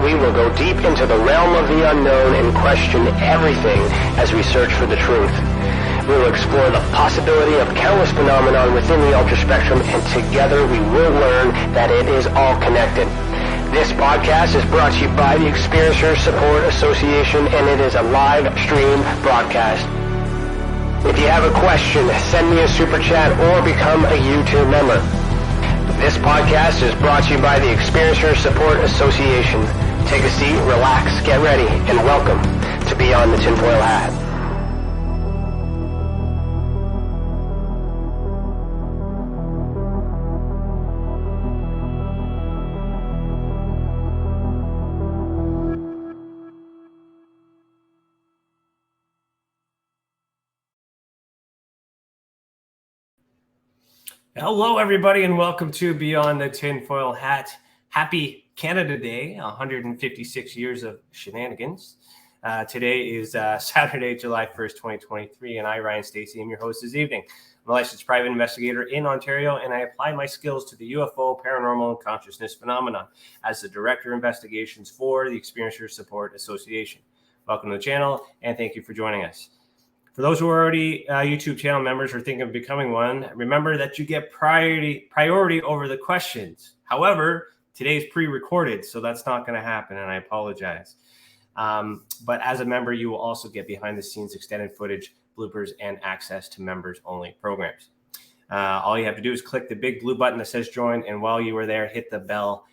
we will go deep into the realm of the unknown and question everything as we search for the truth. We will explore the possibility of countless phenomena within the ultra spectrum, and together we will learn that it is all connected. This podcast is brought to you by the Experiencer Support Association, and it is a live stream broadcast. If you have a question, send me a super chat or become a YouTube member. This podcast is brought to you by the Experiencer Support Association. Take a seat, relax, get ready, and welcome to Beyond the TinFoil Hat. Hello, everybody, and welcome to Beyond the TinFoil Hat. Happy Canada Day, 156 years of shenanigans. Today is Saturday, July 1st, 2023, and I, Ryan Stacey, am your host this evening. I'm a licensed private investigator in Ontario, and I apply my skills to the UFO, paranormal, and consciousness phenomenon as the Director of Investigations for the Experiencer Support Association. Welcome to the channel, and thank you for joining us. For those who are already YouTube channel members or thinking of becoming one, remember that you get priority over the questions. However, today's pre-recorded, so that's not going to happen, and I apologize. But as a member, you will also get behind-the-scenes extended footage, bloopers, and access to members-only programs. All you have to do is click the big blue button that says join, and while you are there, hit the bell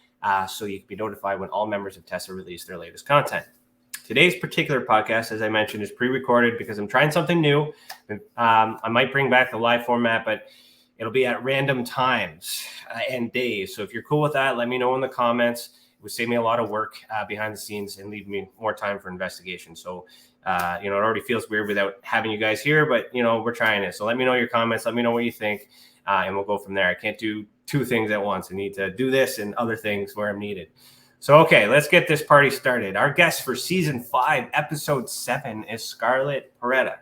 so you can be notified when all members of TESA release their latest content. Today's particular podcast, as I mentioned, is pre-recorded because I'm trying something new. I might bring back the live format, but it'll be at random times and days. So if you're cool with that, let me know in the comments. It would save me a lot of work behind the scenes and leave me more time for investigation. So, it already feels weird without having you guys here, but, we're trying it. So let me know your comments. Let me know what you think, and we'll go from there. I can't do two things at once. I need to do this and other things where I'm needed. So, okay, let's get this party started. Our guest for Season 5, Episode 7 is Scarlet Porretta.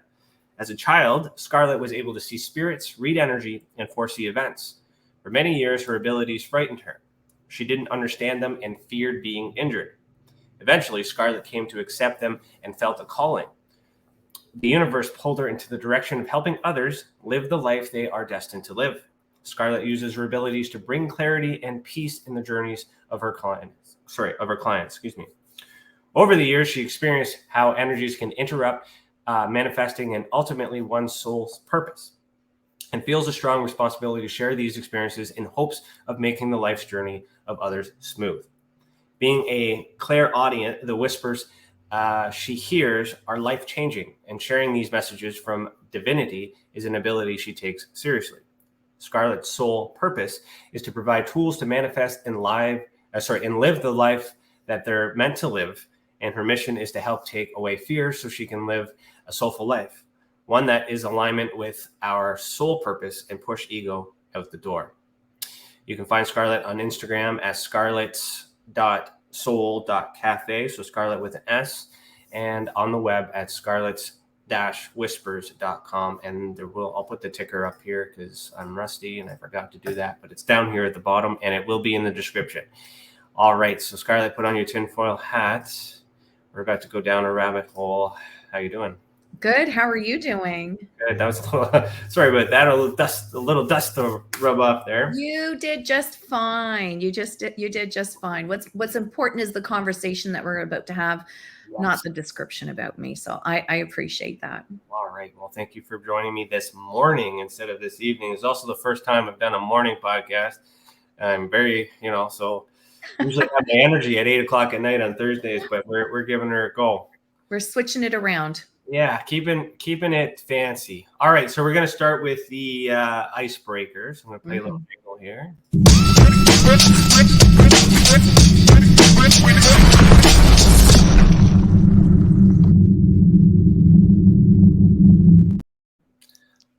As a child, Scarlet was able to see spirits, read energy, and foresee events. For many years, her abilities frightened her. She didn't understand them and feared being injured. Eventually, Scarlet came to accept them and felt a calling. The universe pulled her into the direction of helping others live the life they are destined to live. Scarlet uses her abilities to bring clarity and peace in the journeys of her clients. Over the years, she experienced how energies can interrupt manifesting and ultimately one's soul's purpose, and feels a strong responsibility to share these experiences in hopes of making the life's journey of others smooth. Being a clairaudient, the whispers she hears are life-changing, and sharing these messages from Divinity is an ability she takes seriously. Scarlet's sole purpose is to provide tools to manifest and live the life that they're meant to live, and her mission is to help take away fear so she can live a soulful life, one that is alignment with our soul purpose and push ego out the door. You can find Scarlet on Instagram at scarlets.soul.cafe, so Scarlet with an S, and on the web at scarlets-whispers.com. And I'll put the ticker up here because I'm rusty and I forgot to do that, but it's down here at the bottom and it will be in the description. All right, so Scarlet, put on your tinfoil hat. We're about to go down a rabbit hole. How you doing? Good. How are you doing? Good. That was a little, sorry about that. A little dust to rub off there. You did just fine. You did just fine. What's important is the conversation that we're about to have, yes, not the description about me. So I appreciate that. All right. Well, thank you for joining me this morning instead of this evening. It's also the first time I've done a morning podcast. I'm very, so usually I have the energy at 8:00 at night on Thursdays, but we're giving her a go. We're switching it around. Yeah, keeping it fancy. All right, so we're going to start with the icebreakers. I'm going to play a little jingle here.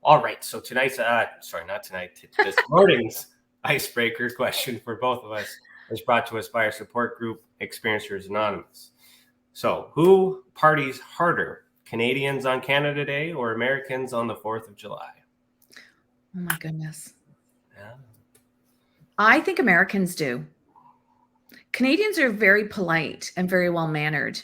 All right, so this morning's icebreaker question for both of us is brought to us by our support group, Experiencers Anonymous. So, who parties harder? Canadians on Canada Day or Americans on the 4th of July? Oh my goodness. Yeah. I think Americans do. Canadians are very polite and very well-mannered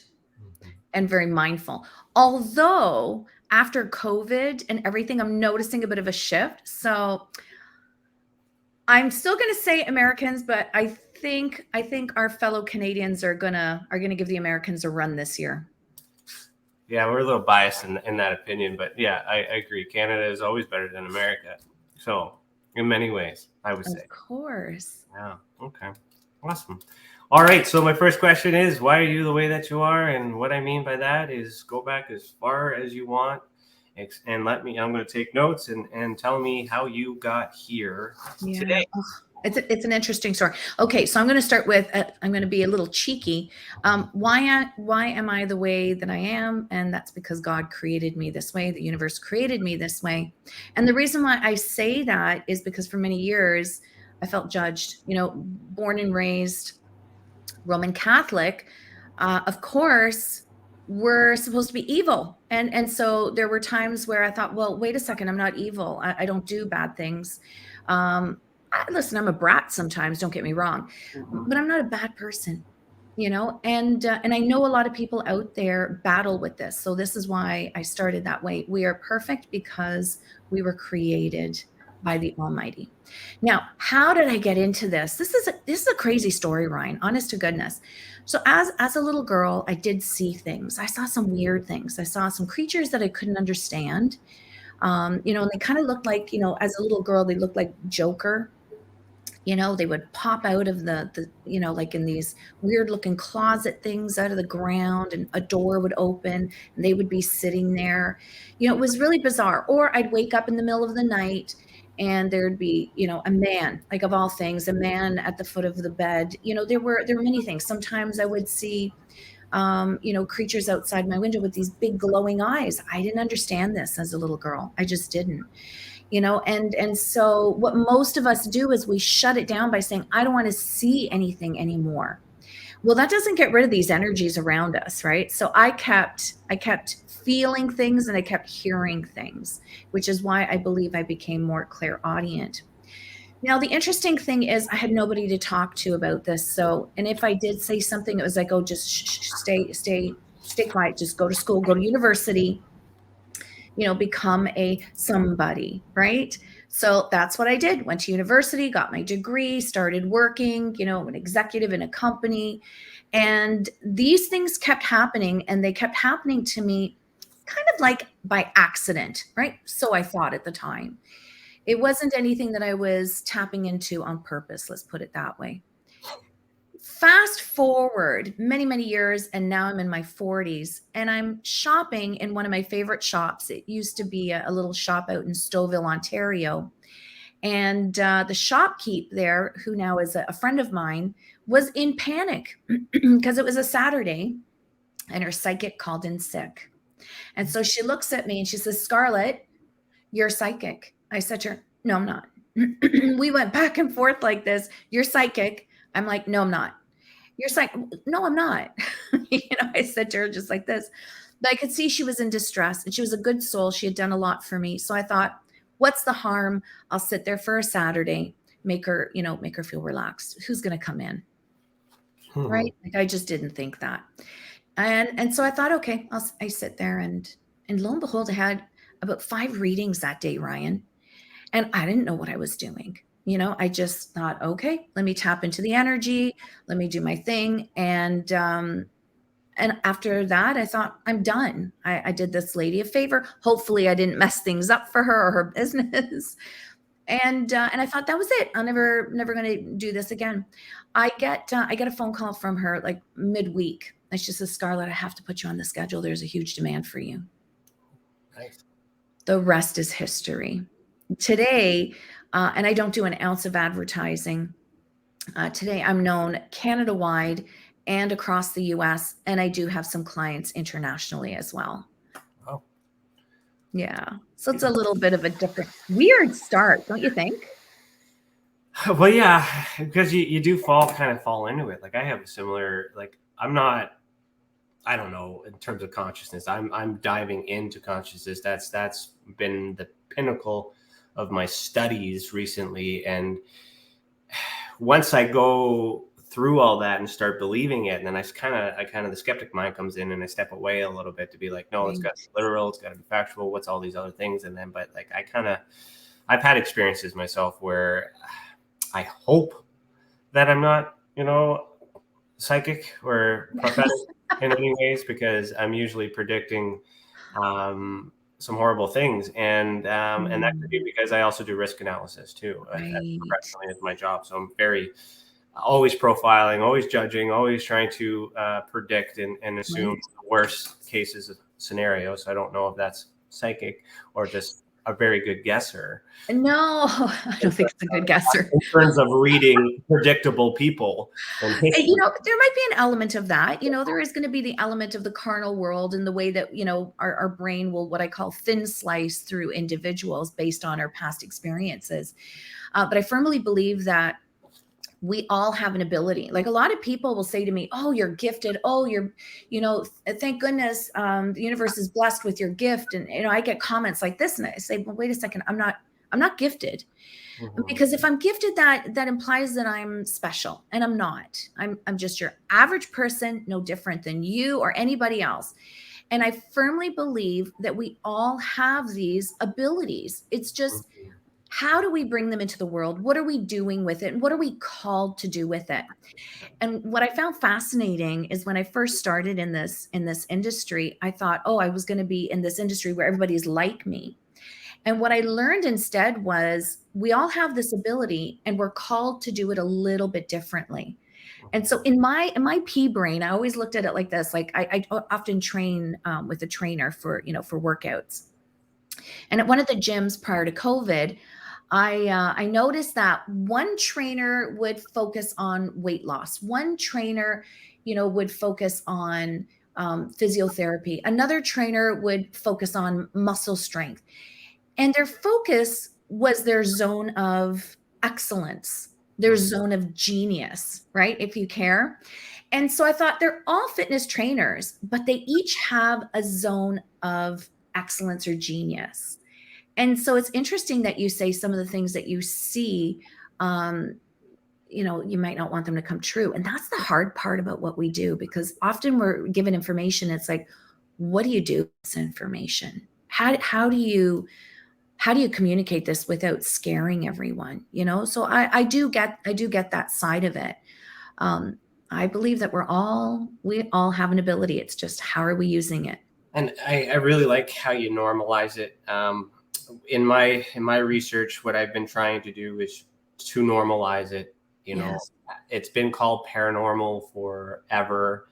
and very mindful. Although after COVID and everything, I'm noticing a bit of a shift. So I'm still going to say Americans, but I think our fellow Canadians are gonna give the Americans a run this year. Yeah, we're a little biased in that opinion, but yeah, I agree. Canada is always better than America. So in many ways, I would say. Of course. Yeah. Okay. Awesome. All right. So my first question is, why are you the way that you are? And what I mean by that is go back as far as you want and I'm going to take notes and tell me how you got here today. Oh, it's an interesting story. Okay, so I'm going to start with, I'm going to be a little cheeky. Why am I the way that I am? And that's because God created me this way. The universe created me this way. And the reason why I say that is because for many years, I felt judged, born and raised Roman Catholic. Of course, we're supposed to be evil. And so there were times where I thought, well, wait a second, I'm not evil. I don't do bad things. Listen, I'm a brat sometimes, don't get me wrong, but I'm not a bad person, and I know a lot of people out there battle with this. So this is why I started that way. We are perfect because we were created by the Almighty. Now, how did I get into this? This is a crazy story, Ryan, honest to goodness. So as a little girl, I did see things. I saw some weird things. I saw some creatures that I couldn't understand. And they kind of looked like, as a little girl, they looked like Joker. They would pop out of the like in these weird looking closet things out of the ground, and a door would open and they would be sitting there. It was really bizarre. Or I'd wake up in the middle of the night and there'd be, a man, like of all things, a man at the foot of the bed. There were many things. Sometimes I would see creatures outside my window with these big glowing eyes. I didn't understand this as a little girl. I just didn't. And so what most of us do is we shut it down by saying, I don't want to see anything anymore. Well, that doesn't get rid of these energies around us, right? So I kept feeling things and I kept hearing things, which is why I believe I became more clairaudient. Now, the interesting thing is I had nobody to talk to about this. So, and if I did say something, it was like, oh, just stay quiet, just go to school, go to university, become a somebody, right? So that's what I did. Went to university, got my degree, started working, an executive in a company. And these things kept happening, and they kept happening to me kind of like by accident, right? So I thought at the time. It wasn't anything that I was tapping into on purpose, let's put it that way. Fast forward many, many years, and now I'm in my 40s, and I'm shopping in one of my favorite shops. It used to be a little shop out in Stouffville, Ontario. And the shopkeep there, who now is a friend of mine, was in panic because it was a Saturday, and her psychic called in sick. And so she looks at me and she says, Scarlet, you're psychic. I said to her, no, I'm not. We went back and forth like this. You're psychic. I'm like, no, I'm not. You're psychic. No, I'm not. I said to her just like this. But I could see she was in distress, and she was a good soul. She had done a lot for me. So I thought, what's the harm? I'll sit there for a Saturday, make her feel relaxed. Who's going to come in? Right? Like, I just didn't think that. And so I thought, okay, I sit there, and lo and behold, I had about 5 readings that day, Ryan. And I didn't know what I was doing. I just thought, okay, let me tap into the energy. Let me do my thing. And after that, I thought, I'm done. I did this lady a favor. Hopefully I didn't mess things up for her or her business. And I thought that was it. I'm never going to do this again. I get a phone call from her like midweek. And she says, Scarlet, I have to put you on the schedule. There's a huge demand for you. Nice. The rest is history. Today, and I don't do an ounce of advertising. Today, I'm known Canada-wide and across the U.S., and I do have some clients internationally as well. Oh. Yeah. So it's a little bit of a different, weird start, don't you think? Well, yeah, because you do kind of fall into it. Like I have a similar, like I'm not, I don't know, in terms of consciousness, I'm diving into consciousness. That's been the pinnacle of my studies recently. And once I go through all that and start believing it. And then I kind of the skeptic mind comes in and I step away a little bit to be like, no, it's got to be literal. It's got to be factual. What's all these other things? And then, but like, I've had experiences myself where I hope that I'm not, psychic or prophetic in any ways, because I'm usually predicting some horrible things, and that could be because I also do risk analysis too. Professionally, is my job, so I'm very always profiling, always judging, always trying to predict and assume the worst cases of scenarios. So I don't know if that's psychic or just a very good guesser. No, I don't think it's a good guesser. In terms of reading predictable people. And there might be an element of that. There is going to be the element of the carnal world and the way that, our brain will, what I call thin slice through individuals based on our past experiences. But I firmly believe that we all have an ability. Like, a lot of people will say to me, oh, you're gifted. Oh, you're, thank goodness the universe is blessed with your gift. And, I get comments like this, and I say, well, wait a second, I'm not gifted. Because if I'm gifted, that implies that I'm special, and I'm not. I'm just your average person, no different than you or anybody else. And I firmly believe that we all have these abilities. It's just, how do we bring them into the world? What are we doing with it? And what are we called to do with it? And what I found fascinating is when I first started in this industry, I thought, oh, I was going to be in this industry where everybody's like me. And what I learned instead was we all have this ability and we're called to do it a little bit differently. And so in my pea brain, I always looked at it like this. Like, I often train with a trainer for workouts. And at one of the gyms prior to COVID, I noticed that one trainer would focus on weight loss. One trainer, would focus on physiotherapy. Another trainer would focus on muscle strength. And their focus was their zone of excellence, their zone of genius, right? If you care. And so I thought, they're all fitness trainers, but they each have a zone of excellence or genius. And so it's interesting that you say some of the things that you see, you might not want them to come true. And that's the hard part about what we do, because often we're given information. It's like, what do you do with this information? How do you communicate this without scaring everyone? So I do get that side of it. I believe that we all have an ability. It's just, how are we using it? And I really like how you normalize it. In my research, what I've been trying to do is to normalize it. Yes. It's been called paranormal forever.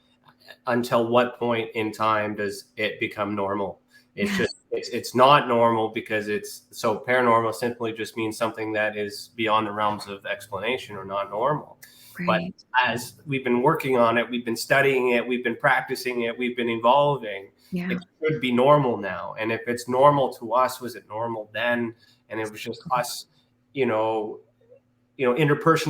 Until what point in time does it become normal? It's just, it's not normal, because so paranormal simply just means something that is beyond the realms of explanation or not normal. Right. But as we've been working on it, we've been studying it, we've been practicing it, we've been evolving. Yeah. It should be normal now. And if it's normal to us, was it normal then? And it was just us, interpersonal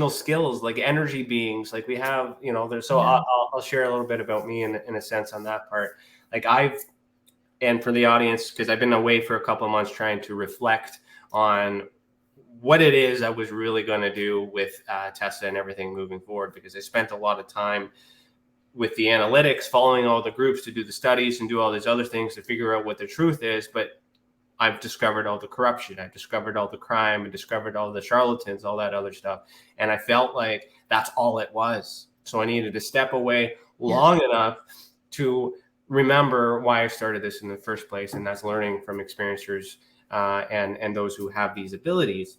skills, like energy beings, like we have, there's, so yeah. I'll share a little bit about me in a sense on that part. Like and for the audience, because I've been away for a couple of months trying to reflect on what it is I was really going to do with TESA and everything moving forward, because I spent a lot of time with the analytics, following all the groups to do the studies and do all these other things to figure out what the truth is. But I've discovered all the corruption. I've discovered all the crime. I discovered all the charlatans, all that other stuff. And I felt like that's all it was. So I needed to step away long enough to remember why I started this in the first place. And that's learning from experiencers and those who have these abilities.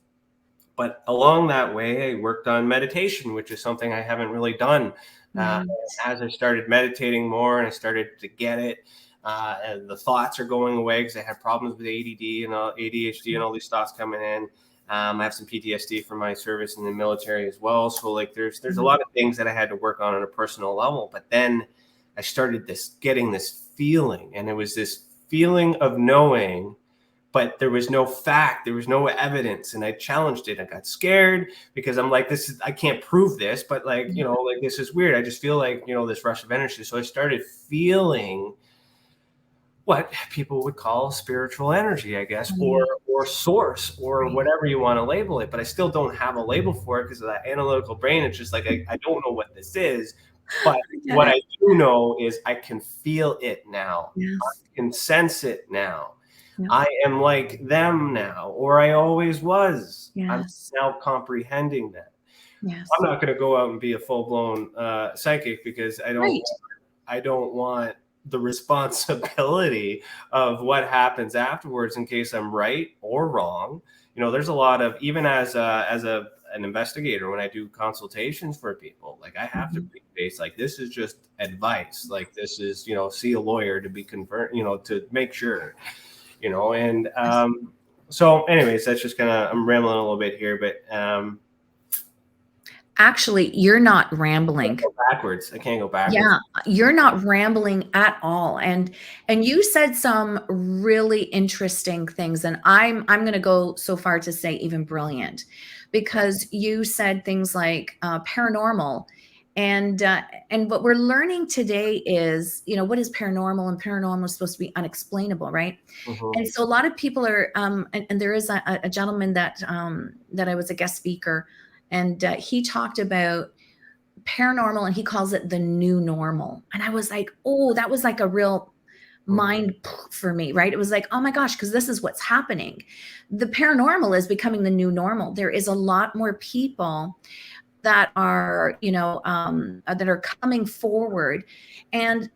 But along that way, I worked on meditation, which is something I haven't really done. As I started meditating more and I started to get it, and the thoughts are going away, because I had problems with ADD and ADHD and all these thoughts coming in. I have some PTSD from my service in the military as well. So like there's a lot of things that I had to work on a personal level. But then I started getting this feeling, and it was this feeling of knowing, but there was no fact, there was no evidence. And I challenged it. I got scared because I'm like, I can't prove this, but like, like this is weird. I just feel like, this rush of energy. So I started feeling what people would call spiritual energy, I guess, Right. or source, or Right. whatever you want to label it. But I still don't have a label for it because of that analytical brain. It's just like I don't know what this is. But I get what it. I do know is I can feel it now. Yes. I can sense it now. Yeah. I am like them now, or I always was. I'm Yes. now comprehending that. Yes. I'm not going to go out and be a full blown psychic because Right. I don't want the responsibility of what happens afterwards in case I'm right or wrong. You know, there's a lot of, even as an investigator, when I do consultations for people, like I have to Mhm. be based, like this is just advice. Like this is, you know, see a lawyer to be confirmed, you know, to make sure, you know, and Yes. so anyways, that's just kind of, I'm rambling a little bit here, but Actually, you're not I rambling. can't go backwards. I can't go backwards. Yeah, you're not rambling at all. And you said some really interesting things, and I'm going to go so far to say even brilliant, because you said things like paranormal, and what we're learning today is, you know, what is paranormal, and paranormal is supposed to be unexplainable, right? Mhm. And so a lot of people are, and there is a gentleman that that I was a guest speaker, and he talked about paranormal, and he calls it the new normal. And I was like, oh, that was like a real Mhm. mind for me, right? It was like, oh my gosh, because this is what's happening. The paranormal is becoming the new normal. There is a lot more people that are, you know, that are coming forward, and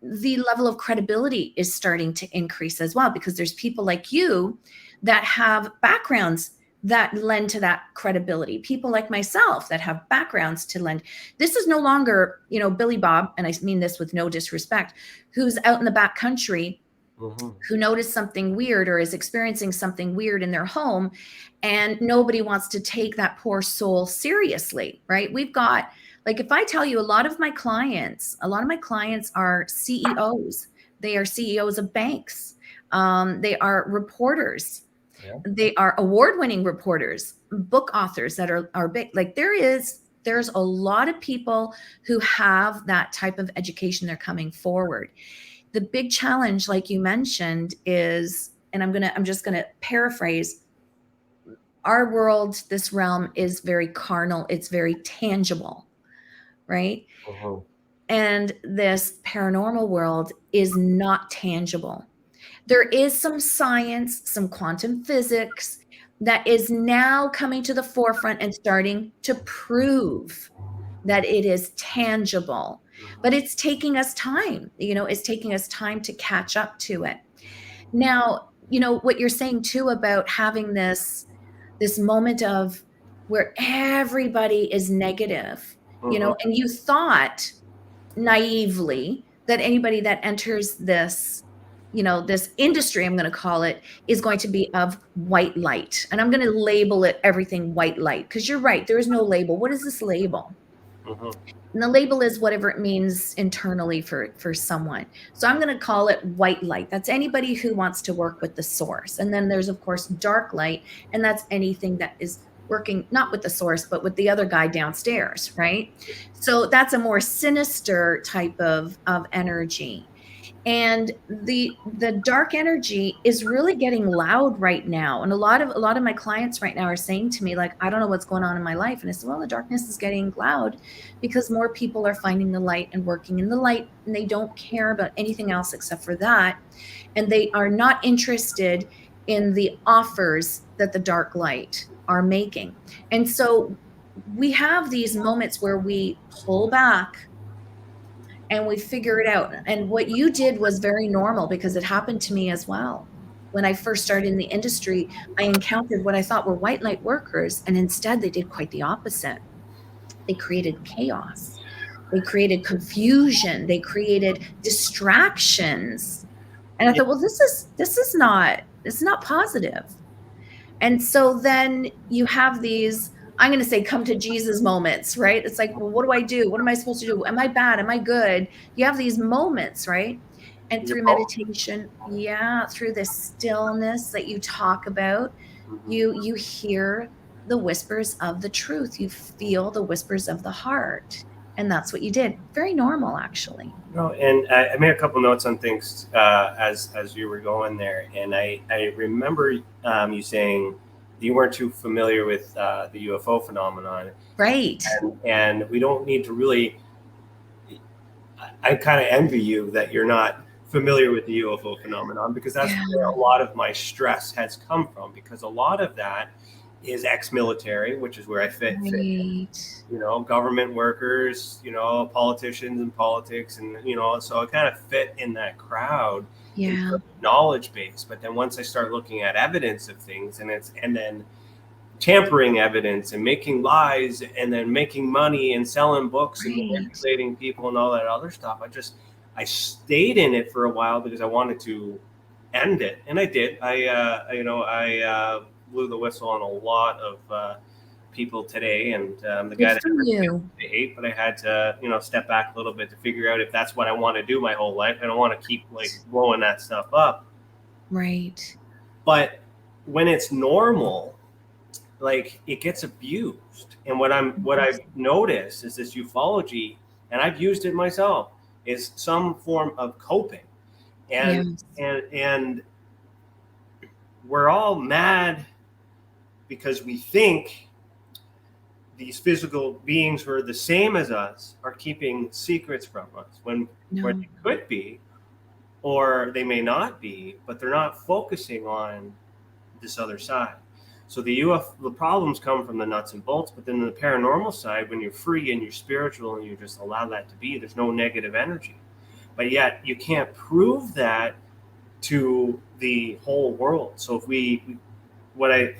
the level of credibility is starting to increase as well, because there's people like you that have backgrounds that lend to that credibility, people like myself that have backgrounds to lend. This is no longer, you know, Billy Bob, and I mean this with no disrespect, who's out in the back country, Mhm. who noticed something weird or is experiencing something weird in their home, and nobody wants to take that poor soul seriously, right? We've got, like, if I tell you, a lot of my clients are CEOs. They are CEOs of banks. They are reporters. Yeah. They are award-winning reporters, book authors that are big. Like, there's a lot of people who have that type of education. They're coming forward. The big challenge, like you mentioned, is, and I'm just gonna paraphrase, our world, this realm is very carnal, it's very tangible, right? Mhm. And this paranormal world is not tangible. There is some science, some quantum physics that is now coming to the forefront and starting to prove that it is tangible. But it's taking us time, you know, it's taking us time to catch up to it. Now, you know, what you're saying too about having this moment of where everybody is negative, you Mhm. know, and you thought naively that anybody that enters this, you know, this industry, I'm going to call it, is going to be of white light. And I'm going to label it everything white light, because you're right, there is no label. What is this label? Mhm. And the label is whatever it means internally for someone. So I'm going to call it white light. That's anybody who wants to work with the source. And then there's, of course, dark light, and that's anything that is working not with the source but with the other guy downstairs, right? So that's a more sinister type of energy. And the dark energy is really getting loud right now, and a lot of my clients right now are saying to me, like, I don't know what's going on in my life. And I said, well, the darkness is getting loud because more people are finding the light and working in the light, and they don't care about anything else except for that, and they are not interested in the offers that the dark light are making. And so we have these moments where we pull back and we figure it out. And what you did was very normal, because it happened to me as well. When I first started in the industry, I encountered what I thought were white light workers, and instead they did quite the opposite. They created chaos. They created confusion. They created distractions. And I Yeah. thought, well, this is not positive. And so then you have these, I'm going to say, come to Jesus moments, right? It's like, well, what do I do? What am I supposed to do? Am I bad? Am I good? You have these moments, right? And You're through both. meditation, yeah, through this stillness that you talk about, Mhm. you hear the whispers of the truth. You feel the whispers of the heart. And that's what you did. Very normal, actually. No, and I made a couple notes on things as you were going there, and I remember you saying you weren't too familiar with the UFO phenomenon, Right. and we don't need to really. I kind of envy you that you're not familiar with the UFO phenomenon, because that's where a lot of my stress has come from, because a lot of that is ex-military, which is where I fit, you know, government workers, you know, politicians and politics, and you know, so I kind of fit in that crowd, knowledge base. But then once I start looking at evidence of things, and then tampering evidence and making lies and then making money and selling books and manipulating people and all that other stuff, I stayed in it for a while because I wanted to end it, and I did. I blew the whistle on a lot of people today, and the guy that I hate, but I had to, you know, step back a little bit to figure out if that's what I want to do my whole life. I don't want to keep like blowing that stuff up. Right. But when it's normal, like, it gets abused. And what I've noticed is this ufology, and I've used it myself, is some form of coping. And we're all mad because we think these physical beings who are the same as us are keeping secrets from us when they could be, or they may not be, but they're not focusing on this other side. So the problems come from the nuts and bolts, but then the paranormal side, when you're free and you're spiritual and you just allow that to be, there's no negative energy. But yet you can't prove that to the whole world. So what I'm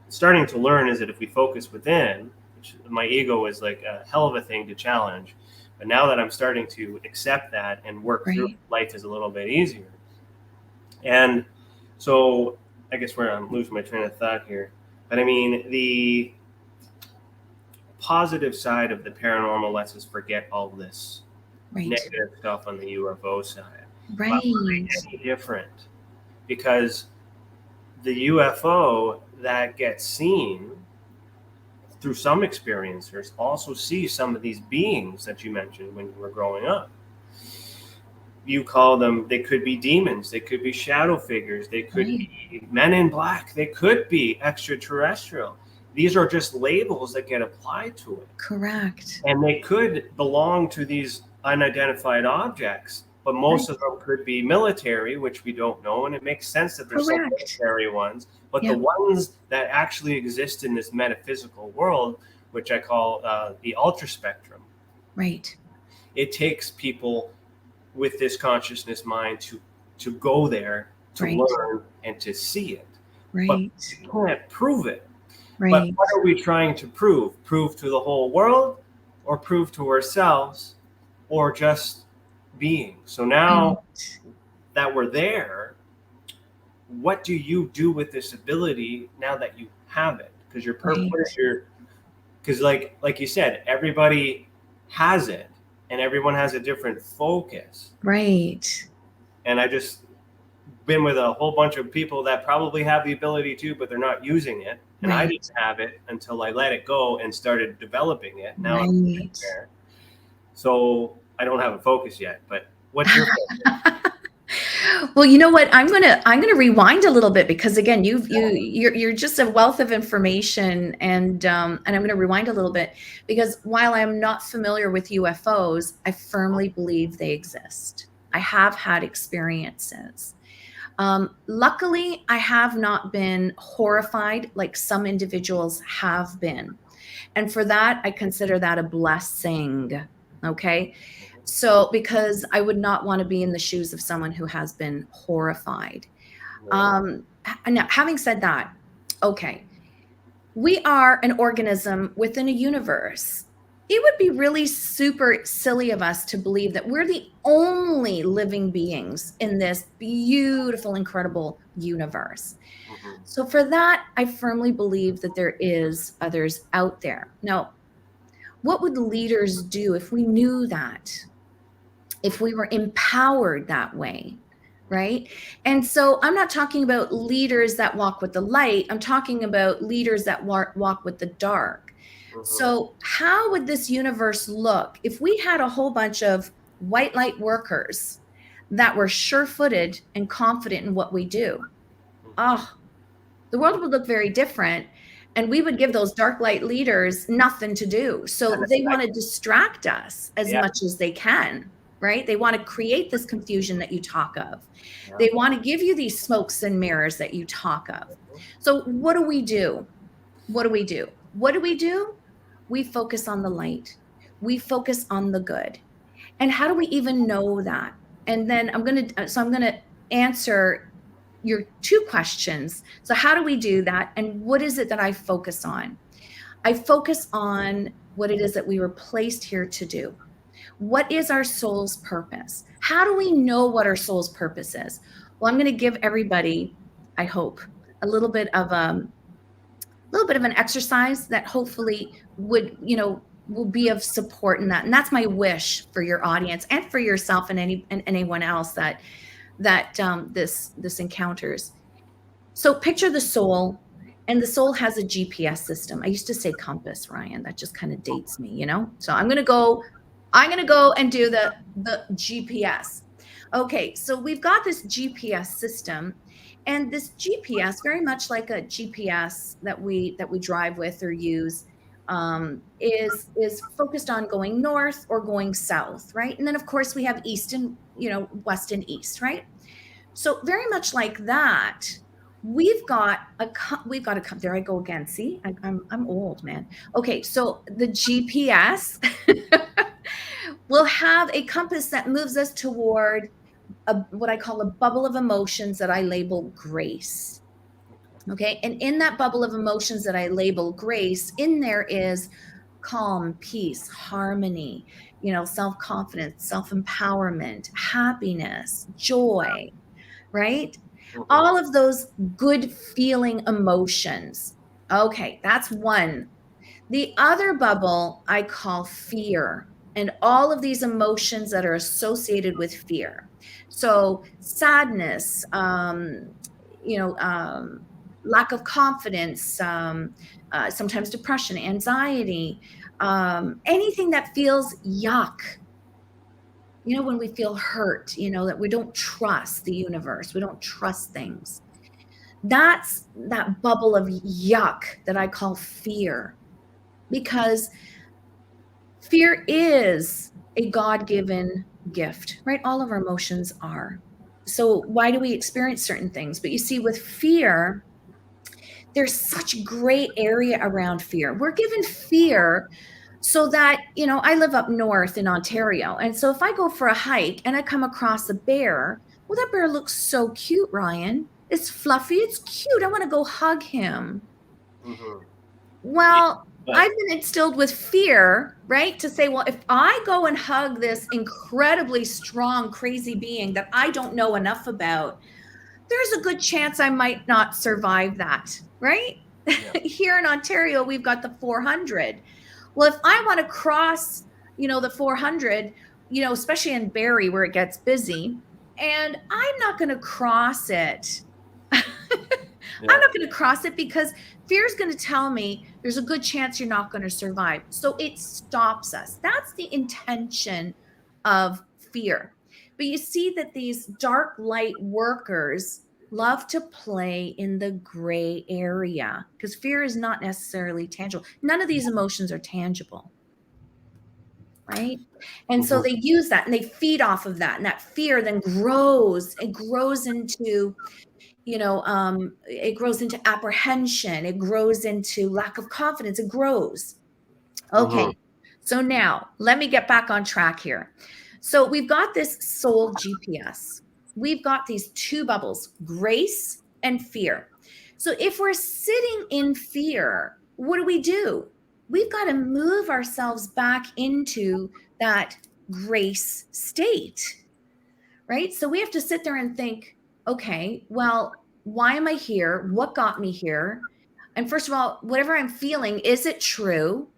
starting to learn is that if we focus within, which my ego is like a hell of a thing to challenge, but now that I'm starting to accept that and work through it, life is a little bit easier. And so I guess where I'm losing my train of thought here, but I mean, the positive side of the paranormal lets us forget all this negative stuff on the UFO side. But it's different, because the UFO that gets seen through some experiencers also see some of these beings that you mentioned when you were growing up. You call them, they could be demons, they could be shadow figures, they could be men in black, they could be extraterrestrial. These are just labels that get applied to it. Correct. And they could belong to these unidentified objects, but most of them could be military, which we don't know, and it makes sense that there's some military ones, but the ones that actually exist in this metaphysical world, which I call the ultra spectrum. Right. It takes people with this consciousness mind to go there, to learn and to see it. But you can't prove it. But what are we trying to prove? Prove to the whole world, or prove to ourselves, or just being? So now that we're there, what do you do with this ability now that you have it? Because your purpose, because like you said, everybody has it, and everyone has a different focus. Right. And I just been with a whole bunch of people that probably have the ability to, but they're not using it. And I didn't have it until I let it go and started developing it. Now I'm there. So I don't have a focus yet, but what's your focus? Well, you know what? I'm gonna rewind a little bit, because again, you're just a wealth of information, and I'm gonna rewind a little bit, because while I'm not familiar with UFOs, I firmly believe they exist. I have had experiences. Luckily, I have not been horrified like some individuals have been, and for that, I consider that a blessing. Okay. So, because I would not want to be in the shoes of someone who has been horrified. Now, having said that, okay, we are an organism within a universe. It would be really super silly of us to believe that we're the only living beings in this beautiful, incredible universe. So for that, I firmly believe that there is others out there. Now, what would leaders do if we knew that? If we were empowered that way, right? And so I'm not talking about leaders that walk with the light. I'm talking about leaders that walk with the dark. So how would this universe look if we had a whole bunch of white light workers that were sure-footed and confident in what we do? Oh, the world would look very different. And we would give those dark light leaders nothing to do. So they want to distract us as much as they can, right? They want to create this confusion that you talk of. They want to give you these smokes and mirrors that you talk of. So what do we do? What do we do? What do we do? We focus on the light. We focus on the good. And how do we even know that? And then I'm going to answer your two questions. So how do we do that? And what is it that I focus on? I focus on what it is that we were placed here to do. What is our soul's purpose? How do we know what our soul's purpose is? Well, I'm going to give everybody, I hope, a little bit of an exercise that hopefully would, will be of support in that. And that's my wish for your audience and for yourself and anyone else that this encounters. So picture the soul, and the soul has a GPS system. I used to say compass, Ryan. That just kind of dates me, So I'm gonna go and do the GPS. Okay, so we've got this GPS system, and this GPS, very much like a GPS that we drive with or use, is focused on going north or going south, right? And then of course we have east and west and east, right? So very much like that, we've got a there I go again. See, I'm old, man. Okay, so the GPS will have a compass that moves us toward what I call a bubble of emotions that I label grace. Okay. And in that bubble of emotions that I label grace, in there is calm, peace, harmony, self-confidence, self-empowerment, happiness, joy, right? All of those good feeling emotions. Okay. That's one. The other bubble I call fear, and all of these emotions that are associated with fear. So sadness, lack of confidence, sometimes depression, anxiety, anything that feels yuck. When we feel hurt, that we don't trust the universe, we don't trust things. That's that bubble of yuck that I call fear, because fear is a God-given gift, right? All of our emotions are. So why do we experience certain things? But you see, with fear, there's such gray area around fear. We're given fear so that, I live up north in Ontario. And so if I go for a hike and I come across a bear, well, that bear looks so cute, Ryan. It's fluffy. It's cute. I want to go hug him. Well, I've been instilled with fear, right? To say, well, if I go and hug this incredibly strong, crazy being that I don't know enough about, there's a good chance I might not survive that, right? Yeah. Here in Ontario, we've got the 400. Well, if I want to cross, the 400, especially in Barrie where it gets busy, and I'm not going to cross it. Yeah. I'm not going to cross it because fear is going to tell me there's a good chance you're not going to survive. So it stops us. That's the intention of fear. But you see that these dark light workers love to play in the gray area because fear is not necessarily tangible. None of these emotions are tangible, right? And so they use that and they feed off of that. And that fear then grows. It grows into, it grows into apprehension. It grows into lack of confidence. It grows. Okay. So now let me get back on track here. So we've got this soul GPS. We've got these two bubbles, grace and fear. So if we're sitting in fear, what do? We've got to move ourselves back into that grace state, right? So we have to sit there and think, okay, well, why am I here? What got me here? And first of all, whatever I'm feeling, is it true?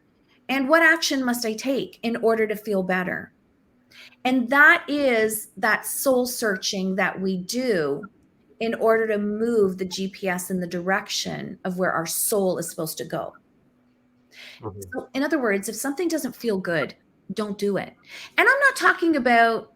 And what action must I take in order to feel better? And that is that soul searching that we do in order to move the GPS in the direction of where our soul is supposed to go. Mhm. So in other words, if something doesn't feel good, don't do it. And I'm not talking about,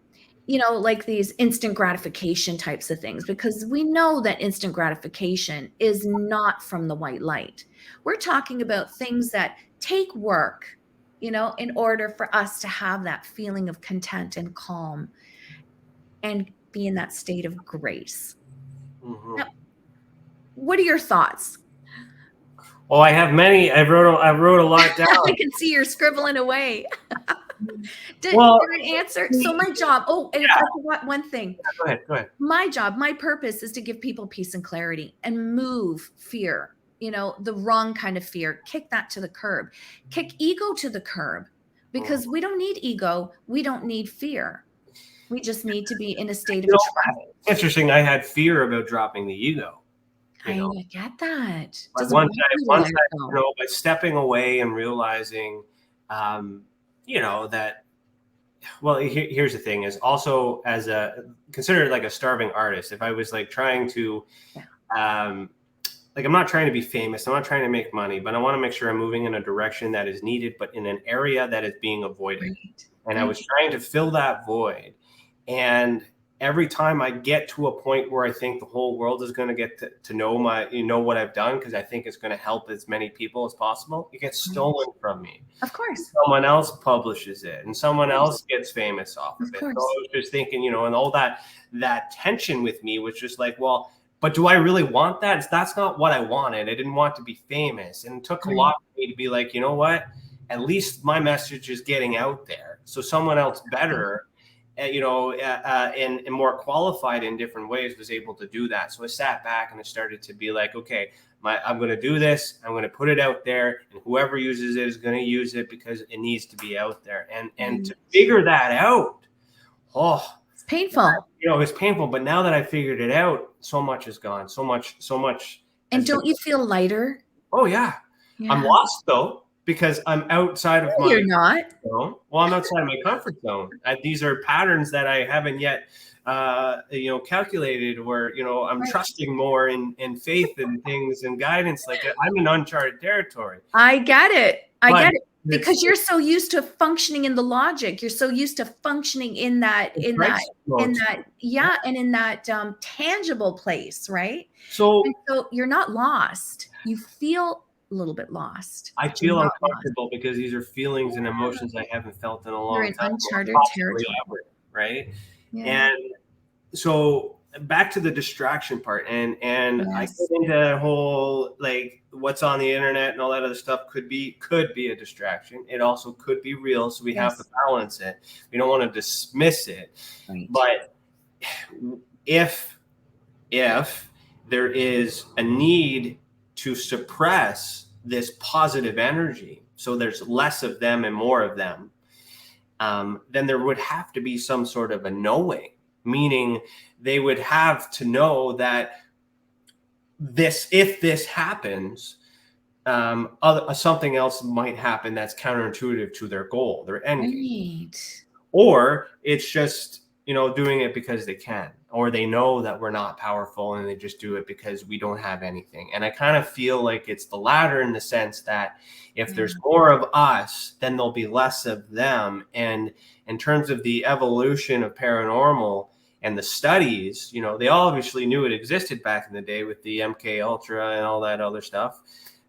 like these instant gratification types of things, because we know that instant gratification is not from the white light. We're talking about things that take work, in order for us to have that feeling of content and calm and be in that state of grace. Mhm. Now, what are your thoughts? Well, I have many. I wrote a lot down. I can see you're scribbling away. Did Well, I answer? So my job, and if I forgot one thing, go ahead. Go ahead. my job, my purpose is to give people peace and clarity and move fear, the wrong kind of fear, kick that to the curb, kick ego to the curb, because we don't need ego. We don't need fear. We just need to be in a state of trust. Interesting. I had fear about dropping the ego. I get that. But Doesn't once want I, to let go. by stepping away and realizing, that, well, here's the thing is also as considered like a starving artist. If I was like trying to, like, I'm not trying to be famous. I'm not trying to make money, but I want to make sure I'm moving in a direction that is needed, but in an area that is being avoided. Right. And I was trying to fill that void. And every time I get to a point where I think the whole world is going to get to know what I've done, because I think it's going to help as many people as possible, it gets stolen from me. Of course. Someone else publishes it and someone else gets famous off of it. So I was just thinking, and all that tension with me was just like, well, but do I really want that? That's not what I wanted. I didn't want to be famous. And it took a lot for me to be like, you know what? At least my message is getting out there. So someone else better, and more qualified in different ways was able to do that. So I sat back and I started to be like, okay, I'm going to do this. I'm going to put it out there, and whoever uses it is going to use it because it needs to be out there. And to figure that out, it's painful. It's painful. But now that I figured it out, so much is gone. So much. And don't you feel lighter? Oh yeah. I'm lost though, because I'm outside of my. You're not. Zone. Well, I'm outside my comfort zone. These are patterns that I haven't yet, calculated. Where I'm trusting more in faith and things and guidance. Like I'm in uncharted territory. I get it. Because you're so used to functioning in the logic. You're so used to functioning in that tangible place, right? So you're not lost. You feel a little bit lost. I feel uncomfortable because these are feelings and emotions I haven't felt in a long time. You're in uncharted territory, right? Yeah. And so back to the distraction part, and I get into that whole like what's on the internet and all that other stuff could be a distraction. It also could be real, so we have to balance it. We don't want to dismiss it, but if there is a need to suppress this positive energy, so there's less of them and more of them, then there would have to be some sort of a knowing, meaning they would have to know that if this happens, something else might happen that's counterintuitive to their goal, their end game. Or it's just doing it because they can, or they know that we're not powerful and they just do it because we don't have anything. And I kind of feel like it's the latter, in the sense that if there's more of us, then there'll be less of them. And in terms of the evolution of paranormal and the studies, they obviously knew it existed back in the day with the MK Ultra and all that other stuff.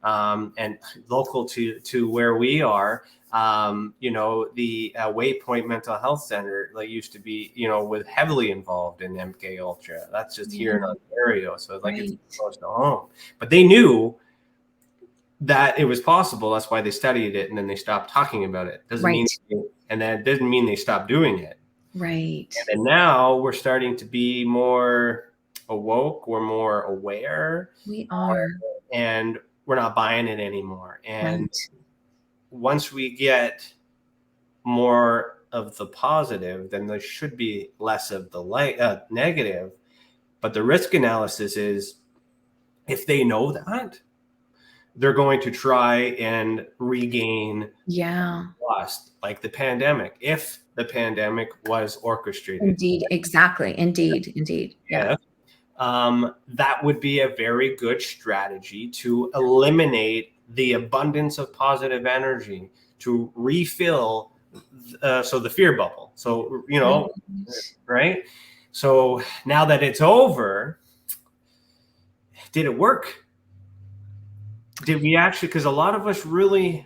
And local to where we are, the Waypoint Mental Health Center used to be, was heavily involved in MK Ultra. That's just here in Ontario. So it's close to home. But they knew that it was possible. That's why they studied it, and then they stopped talking about it. And that doesn't mean they stopped doing it. Right. And now we're starting to be more awoke. We're more aware. We are. And we're not buying it anymore. And once we get more of the positive, then there should be less of the negative. But the risk analysis is, if they know that, they're going to try and regain lost, like the pandemic. If the pandemic was orchestrated. Indeed. Exactly. Indeed. Yeah. That would be a very good strategy to eliminate the abundance of positive energy to refill so the fear bubble. So, you know, right? So now that it's over, did it work? Did we actually, because a lot of us really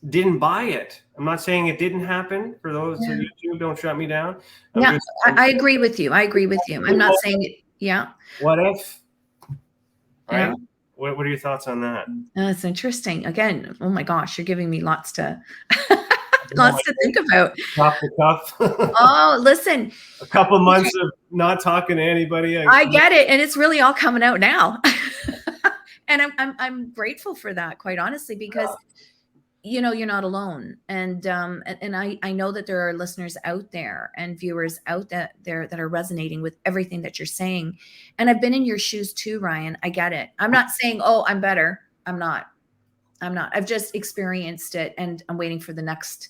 didn't buy it. I'm not saying it didn't happen. For those of YouTube, don't shut me down. I agree with you. I agree with you. I'm not saying it. Yeah. What if? Right. Yeah. What are your thoughts on that? That's interesting. Again, oh my gosh, you're giving me lots to think about. Off the cuff. Oh, listen. A couple months of not talking to anybody. I get it, and it's really all coming out now. And I'm grateful for that, quite honestly, because you know, you're not alone. And I know that there are listeners out there and viewers out there that are resonating with everything that you're saying. And I've been in your shoes too, Ryan. I get it. I'm not saying, oh, I'm better. I'm not. I've just experienced it, and I'm waiting for the next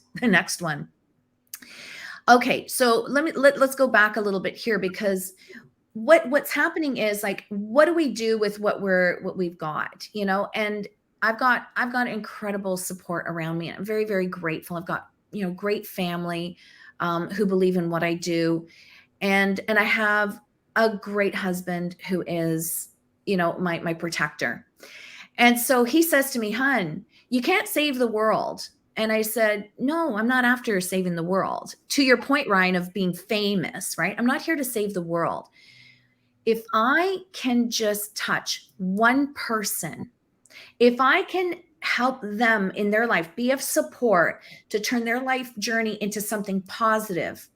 one. Okay. So let's go back a little bit here, because what's happening is, like, what do we do with what we've got, you know? And I've got incredible support around me. I'm very, very grateful. I've got, you know, great family who believe in what I do. And I have a great husband who is, you know, my protector. And so he says to me, "Hun, you can't save the world." And I said, "No, I'm not after saving the world." To your point, Ryan, of being famous, right? I'm not here to save the world. If I can just touch one person, if I can help them in their life, be of support to turn their life journey into something positive,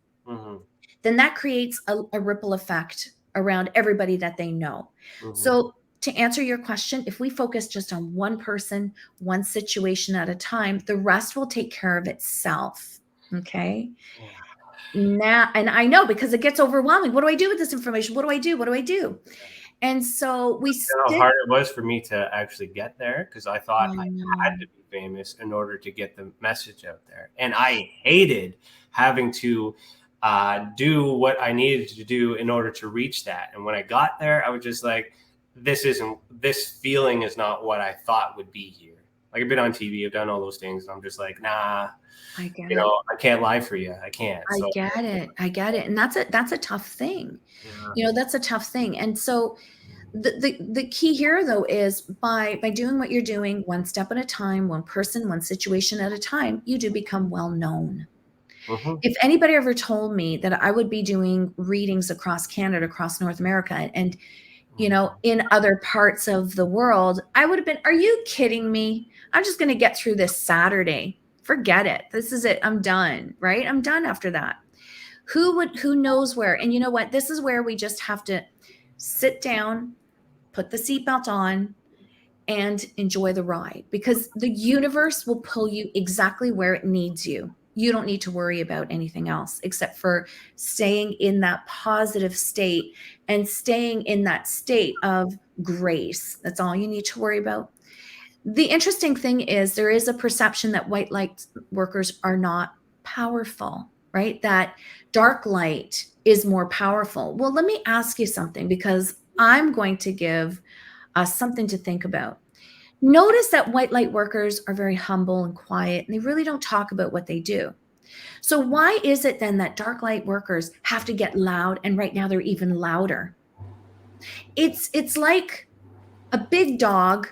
then that creates a ripple effect around everybody that they know. So to answer your question, if we focus just on one person, one situation at a time, the rest will take care of itself. Okay. Now, and I know, because it gets overwhelming. What do I do with this information? What do I do? What do I do? And so we how hard it was for me to actually get there, because I thought I had to be famous in order to get the message out there. And I hated having to do what I needed to do in order to reach that. And when I got there, I was just like, this feeling is not what I thought would be here. Like, I've been on TV, I've done all those things, and I'm just like, nah, I can't lie for you. I can't. I get it. And that's a tough thing. Yeah. You know, that's a tough thing. And so the key here, though, is by doing what you're doing, one step at a time, one person, one situation at a time, you do become well known. If anybody ever told me that I would be doing readings across Canada, across North America, and you know, in other parts of the world, I would have been, are you kidding me? I'm just going to get through this Saturday. Forget it. This is it. I'm done, right? I'm done after that. Who knows where? And you know what? This is where we just have to sit down, put the seatbelt on, and enjoy the ride, because the universe will pull you exactly where it needs you. You don't need to worry about anything else except for staying in that positive state and staying in that state of grace. That's all you need to worry about. The interesting thing is, there is a perception that white light workers are not powerful, right? That dark light is more powerful. Well, let me ask you something, because I'm going to give us something to think about. Notice that white light workers are very humble and quiet, and they really don't talk about what they do. So why is it then that dark light workers have to get loud? And right now they're even louder. It's like a big dog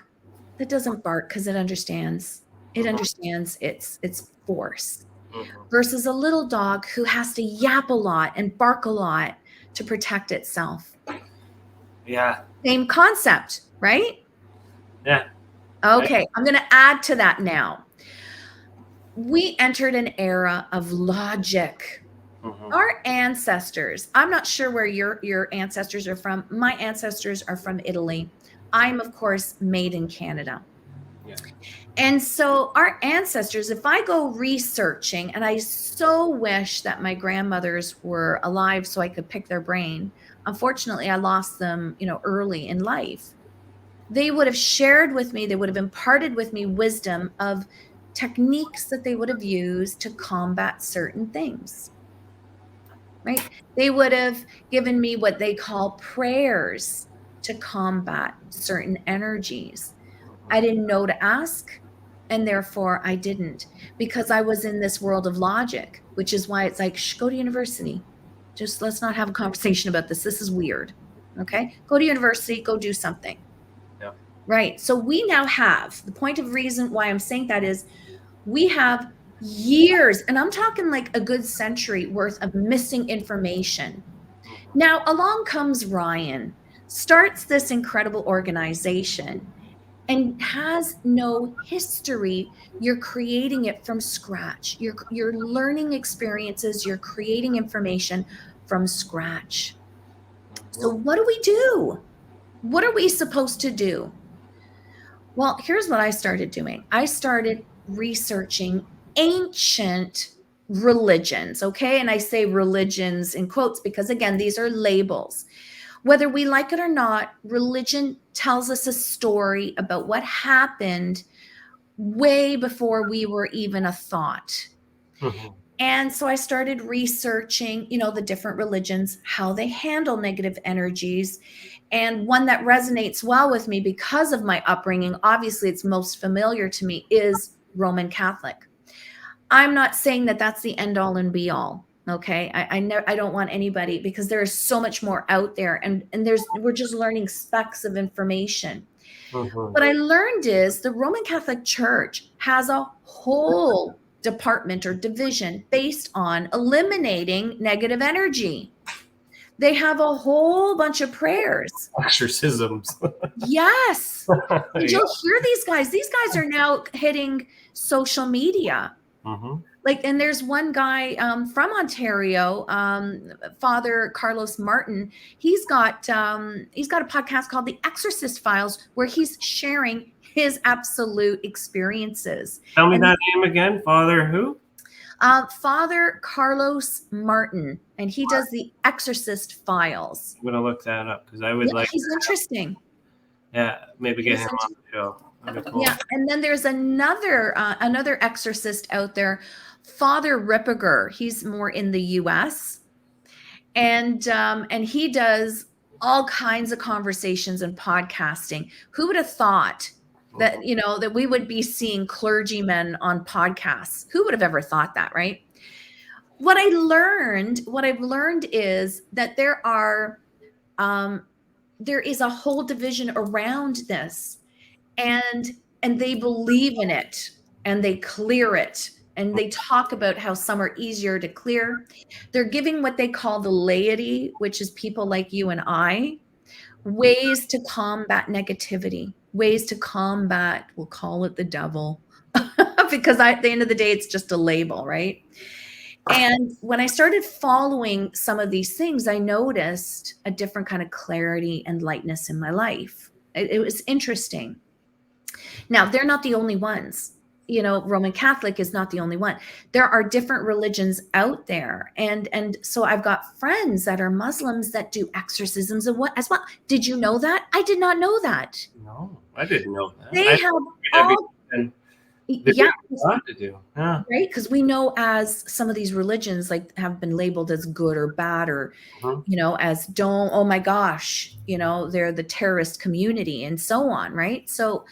that doesn't bark because it understands its force, versus a little dog who has to yap a lot and bark a lot to protect itself. Yeah. Same concept, right? Yeah. Okay, I'm going to add to that now. We entered an era of logic. Our ancestors, I'm not sure where your ancestors are from. My ancestors are from Italy. I'm, of course, made in Canada. Yeah. And so our ancestors, if I go researching, and I so wish that my grandmothers were alive so I could pick their brain. Unfortunately, I lost them, you know, early in life. They would have shared with me, they would have imparted with me wisdom of techniques that they would have used to combat certain things, right? They would have given me what they call prayers to combat certain energies. I didn't know to ask, and therefore I didn't, because I was in this world of logic, which is why it's like, shh, go to university. Just let's not have a conversation about this. This is weird. Okay. Go to university, go do something. Yeah. Right. So we now have the point of reason why I'm saying that is we have years, and I'm talking like a good century worth of missing information. Now along comes Ryan, starts this incredible organization and has no history. You're creating it from scratch. You're learning experiences, you're creating information from scratch. So what do we do? What are we supposed to do? Well, here's what I started doing. I started researching ancient religions, okay? And I say religions in quotes because, again, these are labels. Whether we like it or not, religion tells us a story about what happened way before we were even a thought. Mm-hmm. And so I started researching, the different religions, how they handle negative energies. And one that resonates well with me because of my upbringing, obviously it's most familiar to me, is Roman Catholic. I'm not saying that that's the end all and be all. Okay. I don't want anybody, because there is so much more out there, and we're just learning specks of information. Mm-hmm. What I learned is the Roman Catholic Church has a whole department or division based on eliminating negative energy. They have a whole bunch of prayers. Exorcisms. Yes. And you'll hear these guys. These guys are now hitting social media. Mm-hmm. And there's one guy from Ontario, Father Carlos Martin. He's got a podcast called The Exorcist Files, where he's sharing his absolute experiences. Tell me that name again, Father who? Father Carlos Martin, and he does The Exorcist Files. I'm gonna look that up because I would like. He's interesting. Yeah, maybe get him on the show. Cool. Yeah, and then there's another exorcist out there, Father Ripperger. He's more in the U.S. and he does all kinds of conversations and podcasting. Who would have thought that that we would be seeing clergymen on podcasts? Who would have ever thought that, right? What I've learned is that there is a whole division around this. And they believe in it, and they clear it, and they talk about how some are easier to clear. They're giving what they call the laity, which is people like you and I, ways to combat negativity, ways to combat, we'll call it the devil, because at the end of the day, it's just a label, right? And when I started following some of these things, I noticed a different kind of clarity and lightness in my life. It was interesting. Now, they're not the only ones. Roman Catholic is not the only one. There are different religions out there. And so I've got friends that are Muslims that do exorcisms as well. Did you know that? I did not know that. No, I didn't know that. They have all... Yeah, to do. Yeah. Right, because we know as some of these religions have been labeled as good or bad, or as don't, oh my gosh, they're the terrorist community and so on, right? So,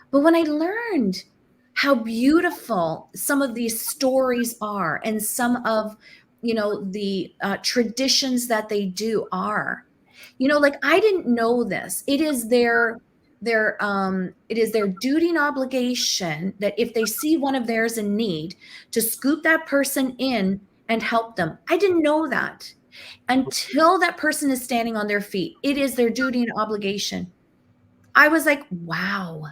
but when I learned how beautiful some of these stories are, and some of the traditions that they do are, I didn't know this. It is their duty and obligation that if they see one of theirs in need, to scoop that person in and help them. I didn't know that until that person is standing on their feet. It is their duty and obligation. I was like, wow.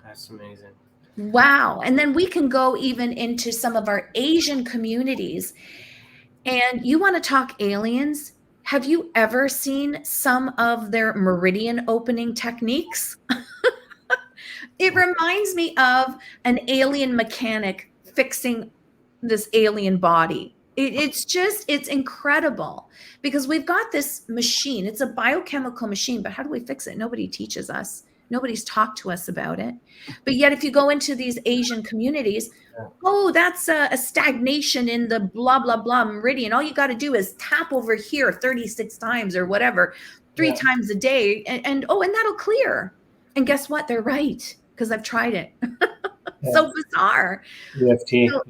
That's amazing. Wow. And then we can go even into some of our Asian communities. And you want to talk aliens? Have you ever seen some of their meridian opening techniques? It reminds me of an alien mechanic fixing this alien body. It's incredible, because we've got this machine. It's a biochemical machine, but how do we fix it? Nobody teaches us. Nobody's talked to us about it. But yet if you go into these Asian communities, oh, that's a stagnation in the blah, blah, blah meridian. All you got to do is tap over here 36 times or whatever, 3 times a day. And that'll clear. And guess what? They're right, because I've tried it. So bizarre. EFT. So,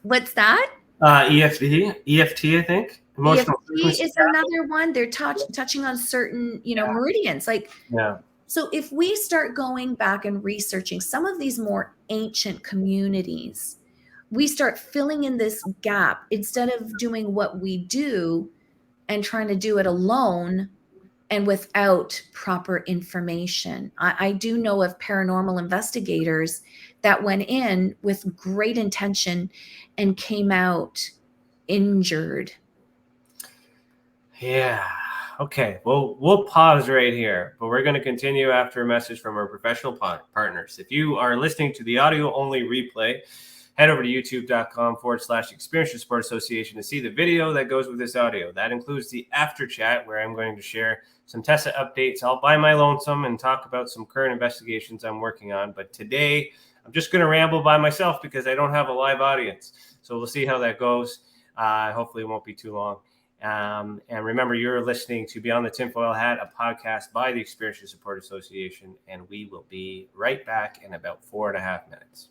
what's that? EFT, I think. Emotional EFT is another one. They're touching on certain, meridians. Like, so if we start going back and researching some of these more ancient communities, we start filling in this gap instead of doing what we do and trying to do it alone and without proper information. I do know of paranormal investigators that went in with great intention and came out injured. Yeah. Okay. Well, we'll pause right here, but we're going to continue after a message from our professional partners. If you are listening to the audio only replay, head over to youtube.com/Experiential Support Association to see the video that goes with this audio. That includes the after chat where I'm going to share some TESA updates all by my lonesome and talk about some current investigations I'm working on. But today I'm just going to ramble by myself because I don't have a live audience. So we'll see how that goes. Hopefully it won't be too long. And remember, you're listening to Beyond the Tinfoil Hat, a podcast by the Experiential Support Association, and we will be right back in about 4.5 minutes.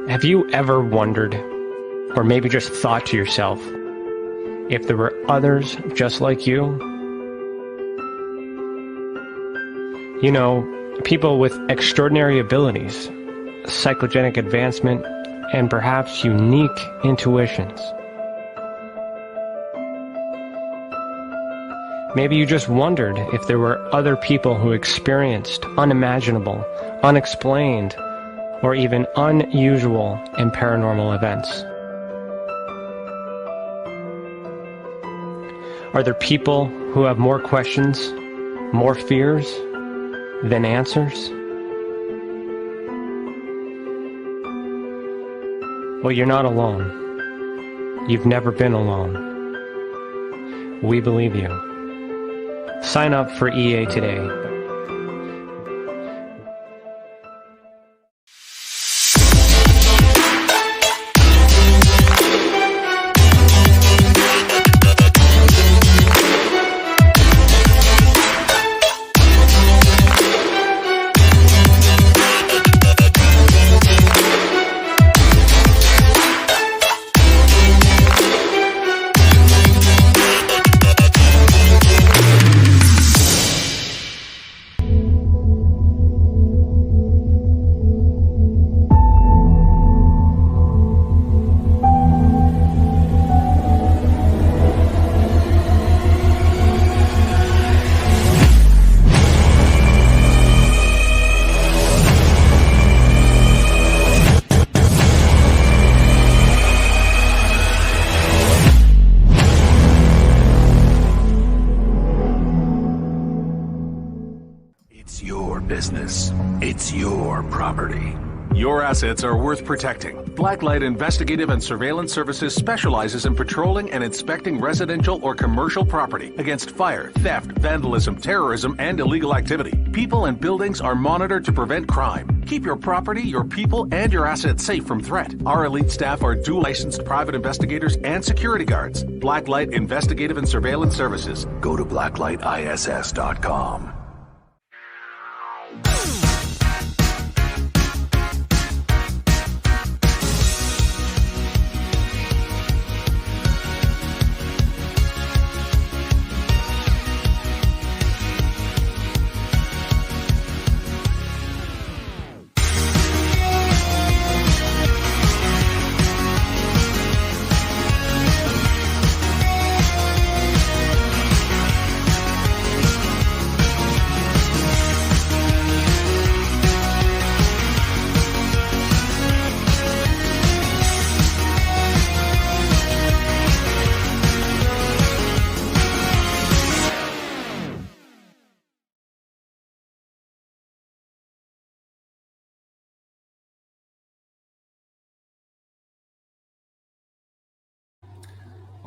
Have you ever wondered, or maybe just thought to yourself, if there were others just like you? You know, people with extraordinary abilities, psychogenic advancement, and perhaps unique intuitions. Maybe you just wondered if there were other people who experienced unimaginable, unexplained, or even unusual and paranormal events. Are there people who have more questions, more fears than answers? Well, you're not alone. You've never been alone. We believe you. Sign up for EA today. business. It's your property. Your assets are worth protecting. Blacklight Investigative and Surveillance Services specializes in patrolling and inspecting residential or commercial property against fire, theft, vandalism, terrorism, and illegal activity. People and buildings are monitored to prevent crime. Keep your property, your people, and your assets safe from threat. Our elite staff are dual licensed private investigators and security guards. Blacklight Investigative and Surveillance Services. Go to blacklightiss.com.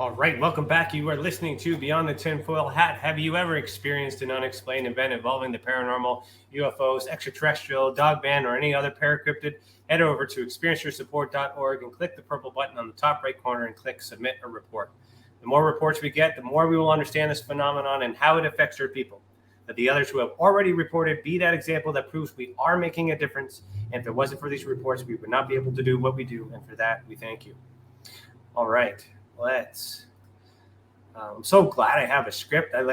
All right, welcome back. You are listening to Beyond the Tinfoil Hat. Have you ever experienced an unexplained event involving the paranormal, UFOs, extraterrestrial, dog band, or any other paracryptid? Head over to experienceyoursupport.org and click the purple button on the top right corner and click Submit a Report. The more reports we get, the more we will understand this phenomenon and how it affects our people. That the others who have already reported be that example that proves we are making a difference. And if it wasn't for these reports, we would not be able to do what we do. And for that, we thank you. All right. I'm so glad I have a script. I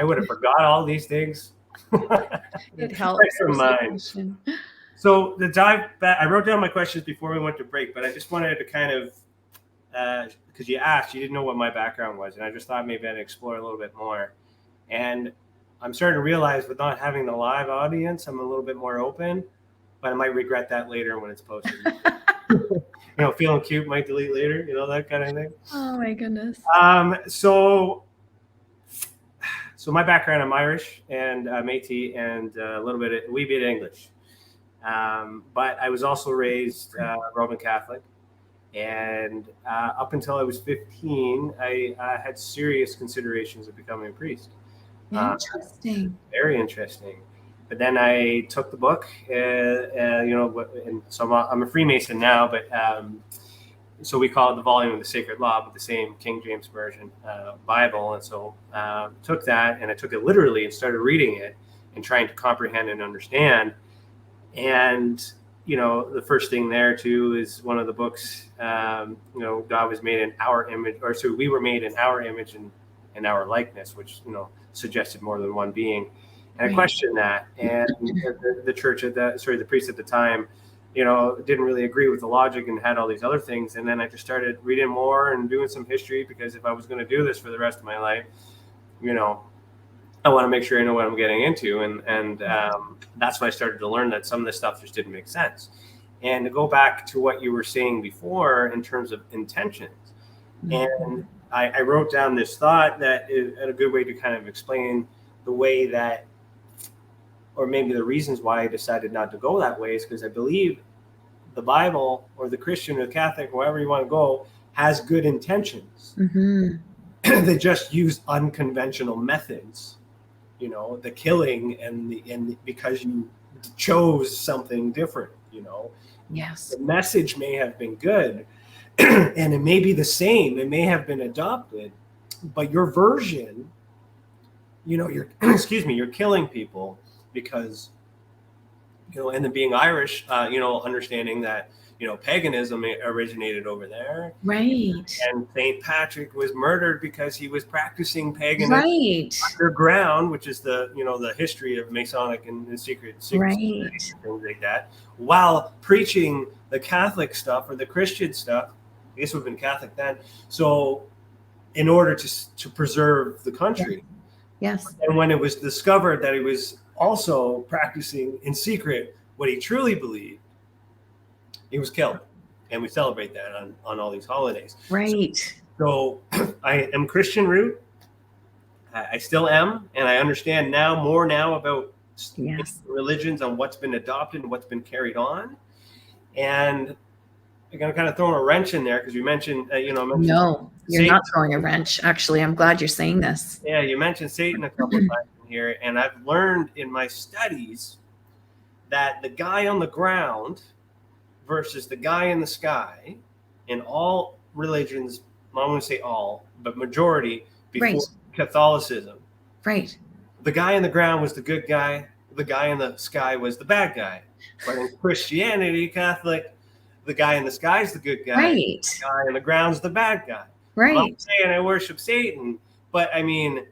would have forgot all these things. It helps. So the dive back, I wrote down my questions before we went to break, but I just wanted to kind of, because you asked, you didn't know what my background was, and I just thought maybe I'd explore a little bit more. And I'm starting to realize with not having the live audience, I'm a little bit more open, but I might regret that later when it's posted. Feeling cute might delete later, that kind of thing. Oh my goodness. So my background, I'm Irish and Métis and a wee bit English. But I was also raised Roman Catholic. And up until I was 15, I had serious considerations of becoming a priest. Interesting. Very interesting. But then I took the book, and so I'm a Freemason now, but so we call it the Volume of the Sacred Law, but the same King James Version Bible. And so took that, and I took it literally and started reading it and trying to comprehend and understand. And, the first thing there too is one of the books, God was made in our image, or so we were made in our image and in our likeness, which, suggested more than one being. And I questioned that, and the church the priest at the time, didn't really agree with the logic and had all these other things. And then I just started reading more and doing some history, because if I was going to do this for the rest of my life, I want to make sure I know what I'm getting into. And that's when I started to learn that some of this stuff just didn't make sense. And to go back to what you were saying before in terms of intentions, and I wrote down this thought that is a good way to kind of explain the way that, or maybe the reasons why I decided not to go that way, is because I believe the Bible or the Christian or the Catholic, wherever you want to go, has good intentions. Mm-hmm. They just use unconventional methods, the killing and because you chose something different, Yes. The message may have been good and it may be the same. It may have been adopted, but your version, you're you're killing people because, and then being Irish, understanding that, paganism originated over there. Right. And St. Patrick was murdered because he was practicing paganism underground, which is the history of Masonic and secret things like that, while preaching the Catholic stuff or the Christian stuff. I guess it would have been Catholic then. So in order to preserve the country. Yes. And when it was discovered that he was also practicing in secret what he truly believed, he was killed. And we celebrate that on all these holidays. Right. So I am Christian root. I still am. And I understand more about religions, on what's been adopted and what's been carried on. And I'm going to kind of throw a wrench in there because you mentioned, No, you're Satan. Not throwing a wrench. Actually, I'm glad you're saying this. Yeah, you mentioned Satan a couple of times in here. And I've learned in my studies that the guy on the ground versus the guy in the sky in all religions, I don't want to say all, but majority before Catholicism. Right. The guy in the ground was the good guy. The guy in the sky was the bad guy. But in Christianity, Catholic, the guy in the sky is the good guy. Right. The guy in the ground's the bad guy. Right. I'm not saying I worship Satan, but I mean,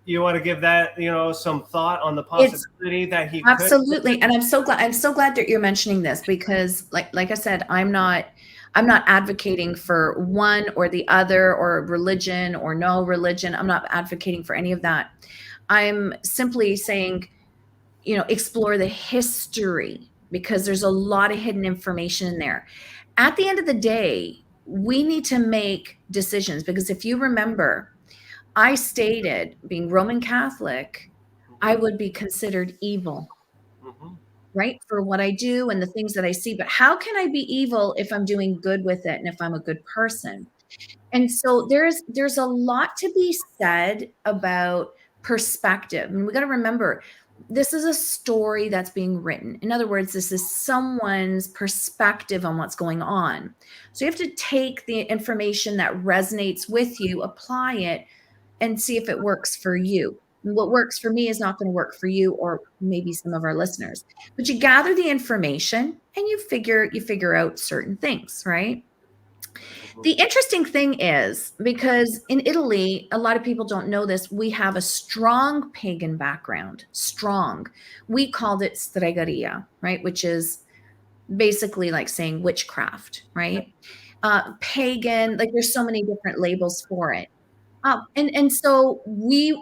you want to give that, some thought on the possibility that he absolutely. And I'm so glad that you're mentioning this, because like I said, I'm not advocating for one or the other, or religion or no religion. I'm not advocating for any of that. I'm simply saying, explore the history, because there's a lot of hidden information in there. At the end of the day, we need to make decisions, because if you remember, I stated, being Roman Catholic, I would be considered evil, right? For what I do and the things that I see. But how can I be evil if I'm doing good with it and if I'm a good person? And so there's a lot to be said about perspective. And we got to remember, this is a story that's being written. In other words, this is someone's perspective on what's going on. So you have to take the information that resonates with you, apply it, and see if it works for you. What works for me is not going to work for you, or maybe some of our listeners. But you gather the information and you figure out certain things, right? The interesting thing is, because in Italy, a lot of people don't know this, we have a strong pagan background. Strong. We called it stregheria, right? Which is basically like saying witchcraft, right? Pagan, like there's so many different labels for it. And so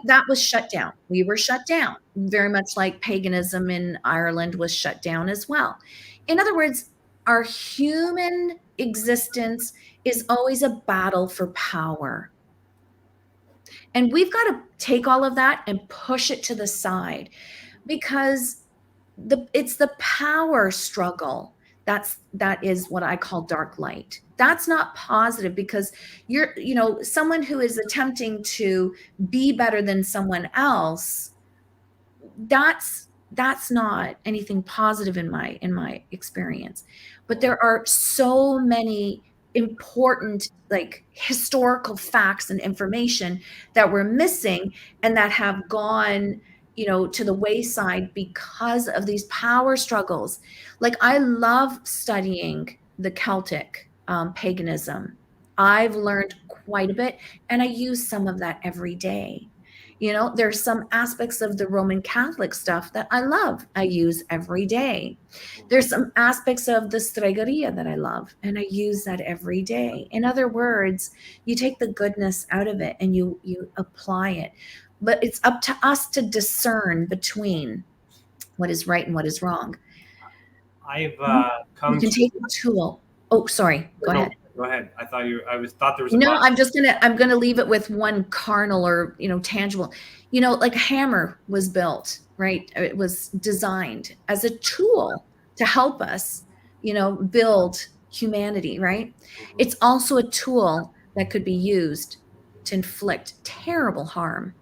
that was shut down. We were shut down, very much like paganism in Ireland was shut down as well. In other words, our human existence is always a battle for power. And we've got to take all of that and push it to the side, because it's the power struggle that is what I call dark light. That's not positive, because someone who is attempting to be better than someone else, that's not anything positive in my experience. But there are so many important, like, historical facts and information that we're missing and that have gone to the wayside because of these power struggles. Like, I love studying the Celtic paganism. I've learned quite a bit, and I use some of that every day. There's some aspects of the Roman Catholic stuff that I love. I use every day. There's some aspects of the stregheria that I love, and I use that every day. In other words, you take the goodness out of it and you apply it. But it's up to us to discern between what is right and what is wrong. I've You can take a tool. Oh, sorry. Go ahead. Go ahead. I thought there was. No, I'm gonna leave it with one carnal or tangible. Like a hammer was built, right? It was designed as a tool to help us, build humanity, right? Mm-hmm. It's also a tool that could be used to inflict terrible harm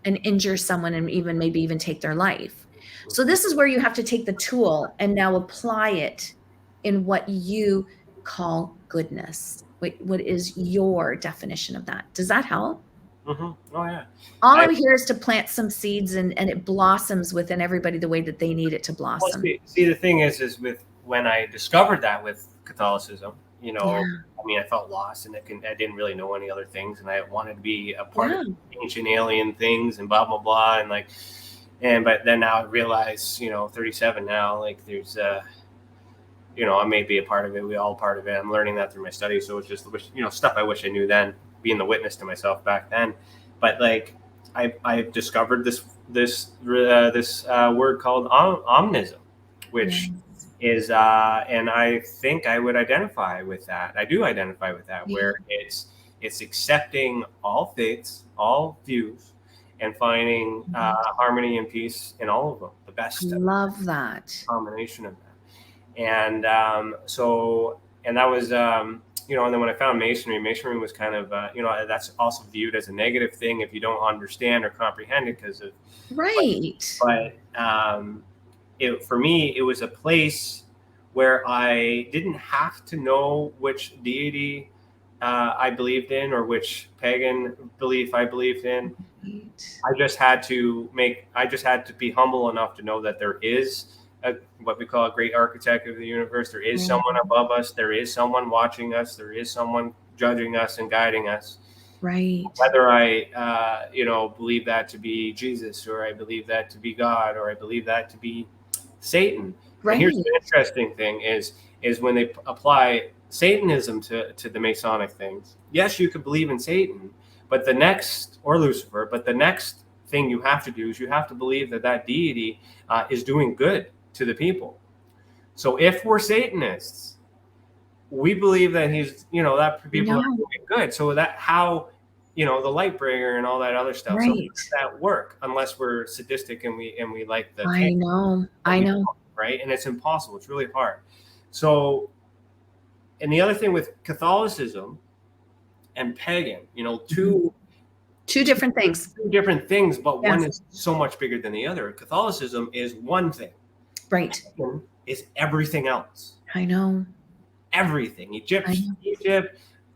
and injure someone, and maybe even take their life. So this is where you have to take the tool and now apply it in what you call goodness. What is your definition of that? Does that help? Mm-hmm. Oh yeah. All I'm here is to plant some seeds, and it blossoms within everybody the way that they need it to blossom. Well, see, the thing is with when I discovered that with Catholicism, I felt lost, and I didn't really know any other things, and I wanted to be a part of ancient alien things and blah blah blah, but then now I realize, 37 now, like there's I may be a part of it. We all part of it. I'm learning that through my studies. So it's just, stuff I wish I knew then, being the witness to myself back then. But like, I discovered this word called omnism, which is, and I think I would identify with that. I do identify with that, where it's accepting all faiths, all views, and finding harmony and peace in all of them. The best. Love that combination of that. And and that was, and then when I found masonry was kind of, that's also viewed as a negative thing if you don't understand or comprehend it because of. Right. But for me, it was a place where I didn't have to know which deity I believed in or which pagan belief I believed in. Right. I just had to be humble enough to know that there is what we call a great architect of the universe. There is someone above us. There is someone watching us. There is someone judging us and guiding us. Right. Whether I, believe that to be Jesus, or I believe that to be God, or I believe that to be Satan. Right. And here's the interesting thing is when they apply Satanism to the Masonic things. Yes, you could believe in Satan, but the next thing you have to do is you have to believe that deity is doing good to the people. So if we're Satanists, we believe that he's, that people are doing good. So that how, the light bringer and all that other stuff. Right. So how does that work unless we're sadistic and we like the I know. Right. And it's impossible. It's really hard. So, and the other thing with Catholicism and pagan, Two different things. two different things, but one Yes. is so much bigger than the other. Catholicism is one thing. Right. Pagan is everything else. I know. Everything. Egypt,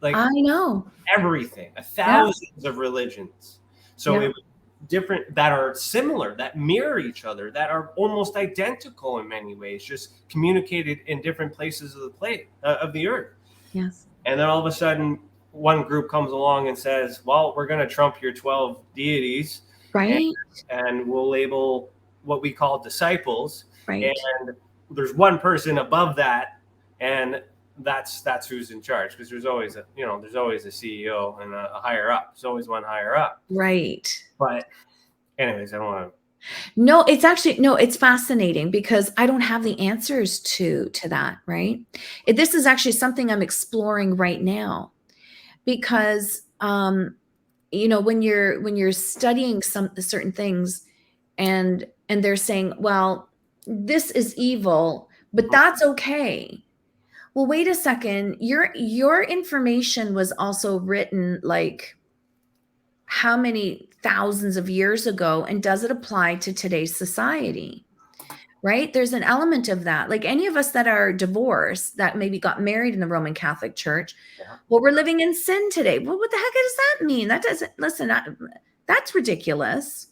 like I know. everything. Thousands of religions. So Yeah. it was different, that are similar, that mirror each other, that are almost identical in many ways, just communicated in different places of the plate of the earth. Yes. And then all of a sudden, one group comes along and says, well, we're going to trump your 12 deities. Right. And we'll label what we call disciples. Right. And there's one person above that, and that's who's in charge, because there's always a CEO and a higher up. There's always one higher up. Right. But anyways, I don't want to. No, it's fascinating because I don't have the answers to that, right? This is actually something I'm exploring right now, because when you're studying certain things and they're saying, well, this is evil, but that's okay. Well, wait a second. Your information was also written like how many thousands of years ago, and does it apply to today's society? Right? There's an element of that. Like any of us that are divorced, that maybe got married in the Roman Catholic Church, well, we're living in sin today. Well, what the heck does that mean? That doesn't, listen, that's ridiculous.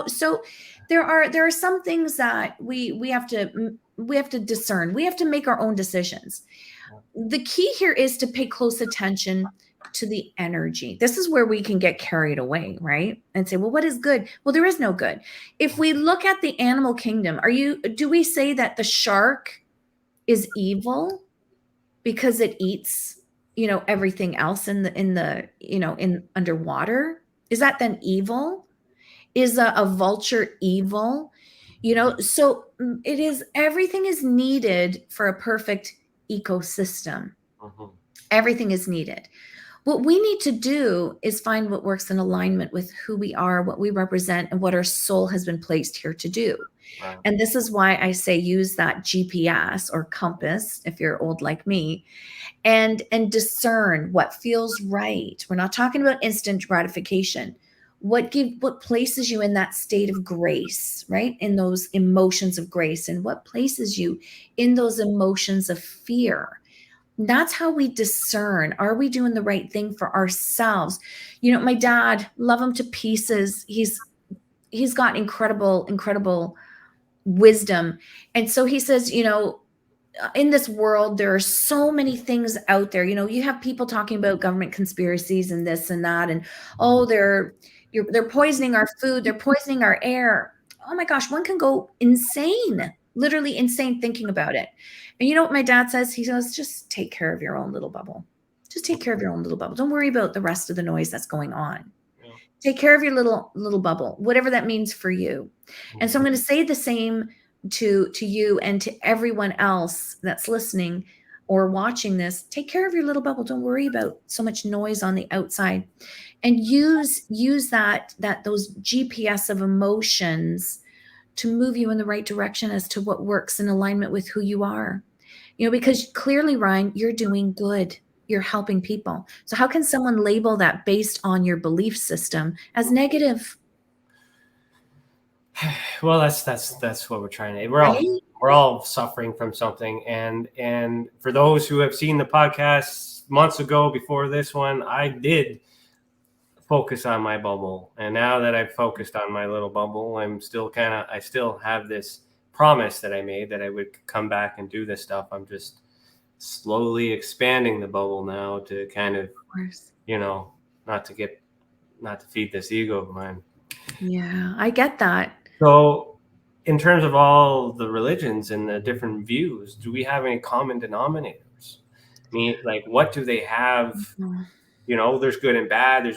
So there are some things that we have to discern. We have to make our own decisions. The key here is to pay close attention to the energy. This is where we can get carried away, right? And say, well, what is good? Well, there is no good. If we look at the animal kingdom, do we say that the shark is evil because it eats, everything else in underwater? Is that then evil? Is a vulture evil? So it is, everything is needed for a perfect ecosystem. Everything is needed. What we need to do is find what works in alignment with who we are, what we represent, and what our soul has been placed here to do. Wow. And this is why I say use that GPS or compass, if you're old like me, and discern what feels right. We're not talking about instant gratification. What places you in that state of grace, right? In those emotions of grace, and what places you in those emotions of fear. That's how we discern. Are we doing the right thing for ourselves? My dad, love him to pieces. He's got incredible wisdom. And so he says, in this world, there are so many things out there. You have people talking about government conspiracies and this and that. And, they're poisoning our food. They're poisoning our air. Oh my gosh, one can go insane, literally insane thinking about it. And you know what my dad says? He goes, just take care of your own little bubble. Just take care of your own little bubble. Don't worry about the rest of the noise that's going on. Yeah. Take care of your little bubble, whatever that means for you. Mm-hmm. And so I'm going to say the same to you and to everyone else that's listening or watching this. Take care of your little bubble. Don't worry about so much noise on the outside, and use those GPS of emotions to move you in the right direction as to what works in alignment with who you are. Because clearly, Ryan, you're doing good. You're helping people. So how can someone label that based on your belief system as negative? Well, that's what we're trying to. We're all suffering from something, and for those who have seen the podcast months ago before this one, I did focus on my bubble, and now that I've focused on my little bubble, I still have this promise that I made that I would come back and do this stuff. I'm just slowly expanding the bubble now to kind of not to feed this ego of mine. Yeah, I get that. So in terms of all the religions and the different views, do we have any common denominators? I mean, like, what do they have? Mm-hmm. There's good and bad.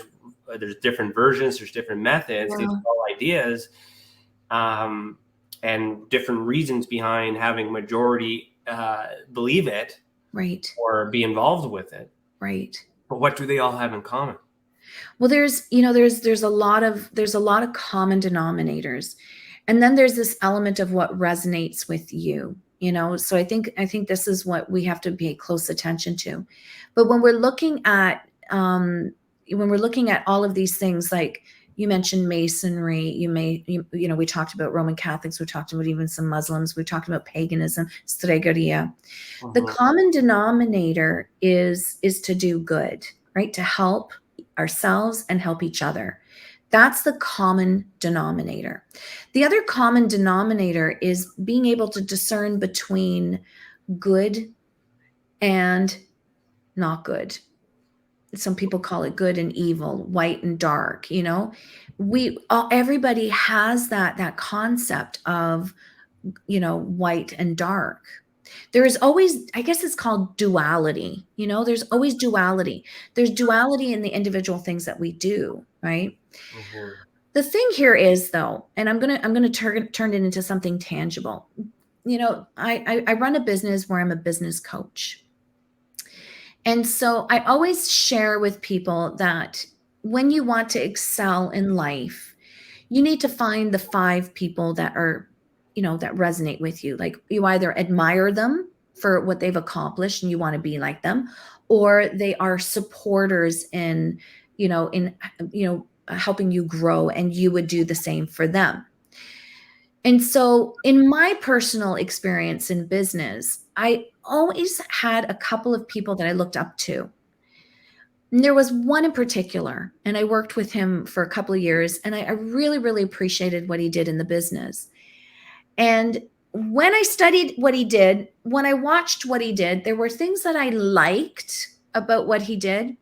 There's different versions. There's different methods. Yeah. These are all ideas, and different reasons behind having majority believe it, right, or be involved with it, right. But what do they all have in common? Well, there's a lot of common denominators, and then there's this element of what resonates with you. So I think this is what we have to pay close attention to. But when we're looking at when we're looking at all of these things, like you mentioned Masonry, we talked about Roman Catholics, we talked about even some Muslims, we talked about paganism, Stregoria. The common denominator is to do good, right? To help ourselves and help each other. That's the common denominator. The other common denominator is being able to discern between good and not good. Some people call it good and evil, white and dark. Everybody has that concept of, white and dark. There is always, I guess it's called duality. There's always duality. There's duality in the individual things that we do, right? The thing here is, though, and I'm gonna turn it into something tangible. I run a business where I'm a business coach. And so I always share with people that when you want to excel in life, you need to find the 5 people that are, that resonate with you. Like, you either admire them for what they've accomplished and you want to be like them, or they are supporters in helping you grow, and you would do the same for them. And so in my personal experience in business, I always had a couple of people that I looked up to. And there was one in particular, and I worked with him for a couple of years, and I really, really appreciated what he did in the business. And when I studied what he did, when I watched what he did, there were things that I liked about what he did.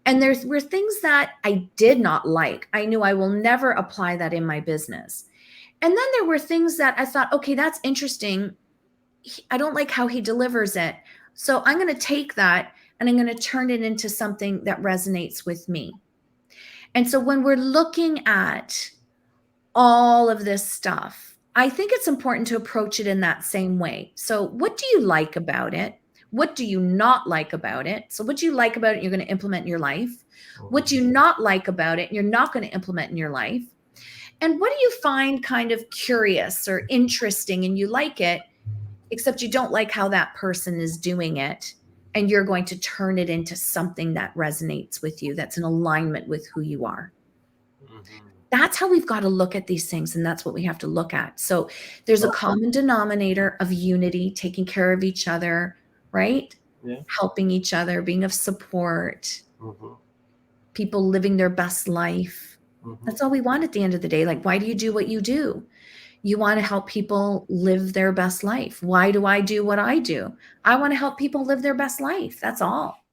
And there were things that I did not like. I knew I will never apply that in my business. And then there were things that I thought, okay, that's interesting. I don't like how he delivers it. So I'm going to take that and I'm going to turn it into something that resonates with me. And so when we're looking at all of this stuff, I think it's important to approach it in that same way. So what do you like about it? What do you not like about it? So what do you like about it, you're going to implement in your life. What do you not like about it, you're not going to implement in your life. And what do you find kind of curious or interesting and you like it, except you don't like how that person is doing it, and you're going to turn it into something that resonates with you, that's in alignment with who you are. That's how we've got to look at these things, and that's what we have to look at. So there's a common denominator of unity, taking care of each other, right? Yeah. Helping each other, being of support, people living their best life. That's all we want at the end of the day. Like, why do you do what you do? You want to help people live their best life. Why do I do what I do? I want to help people live their best life. That's all.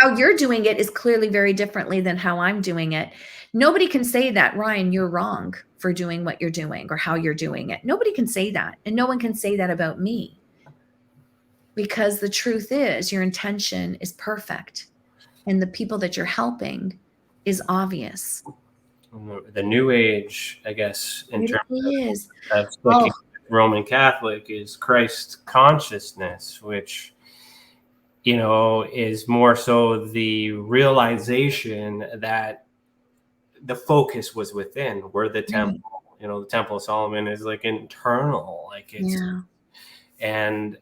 How you're doing it is clearly very differently than how I'm doing it. Nobody can say that, Ryan, you're wrong for doing what you're doing or how you're doing it. Nobody can say that. And no one can say that about me. Because the truth is, your intention is perfect. And the people that you're helping is obvious. The New Age, I guess, in terms of Roman Catholic, is Christ consciousness, which, is more so the realization that the focus was within, where the temple, the Temple of Solomon is like internal, like it's, and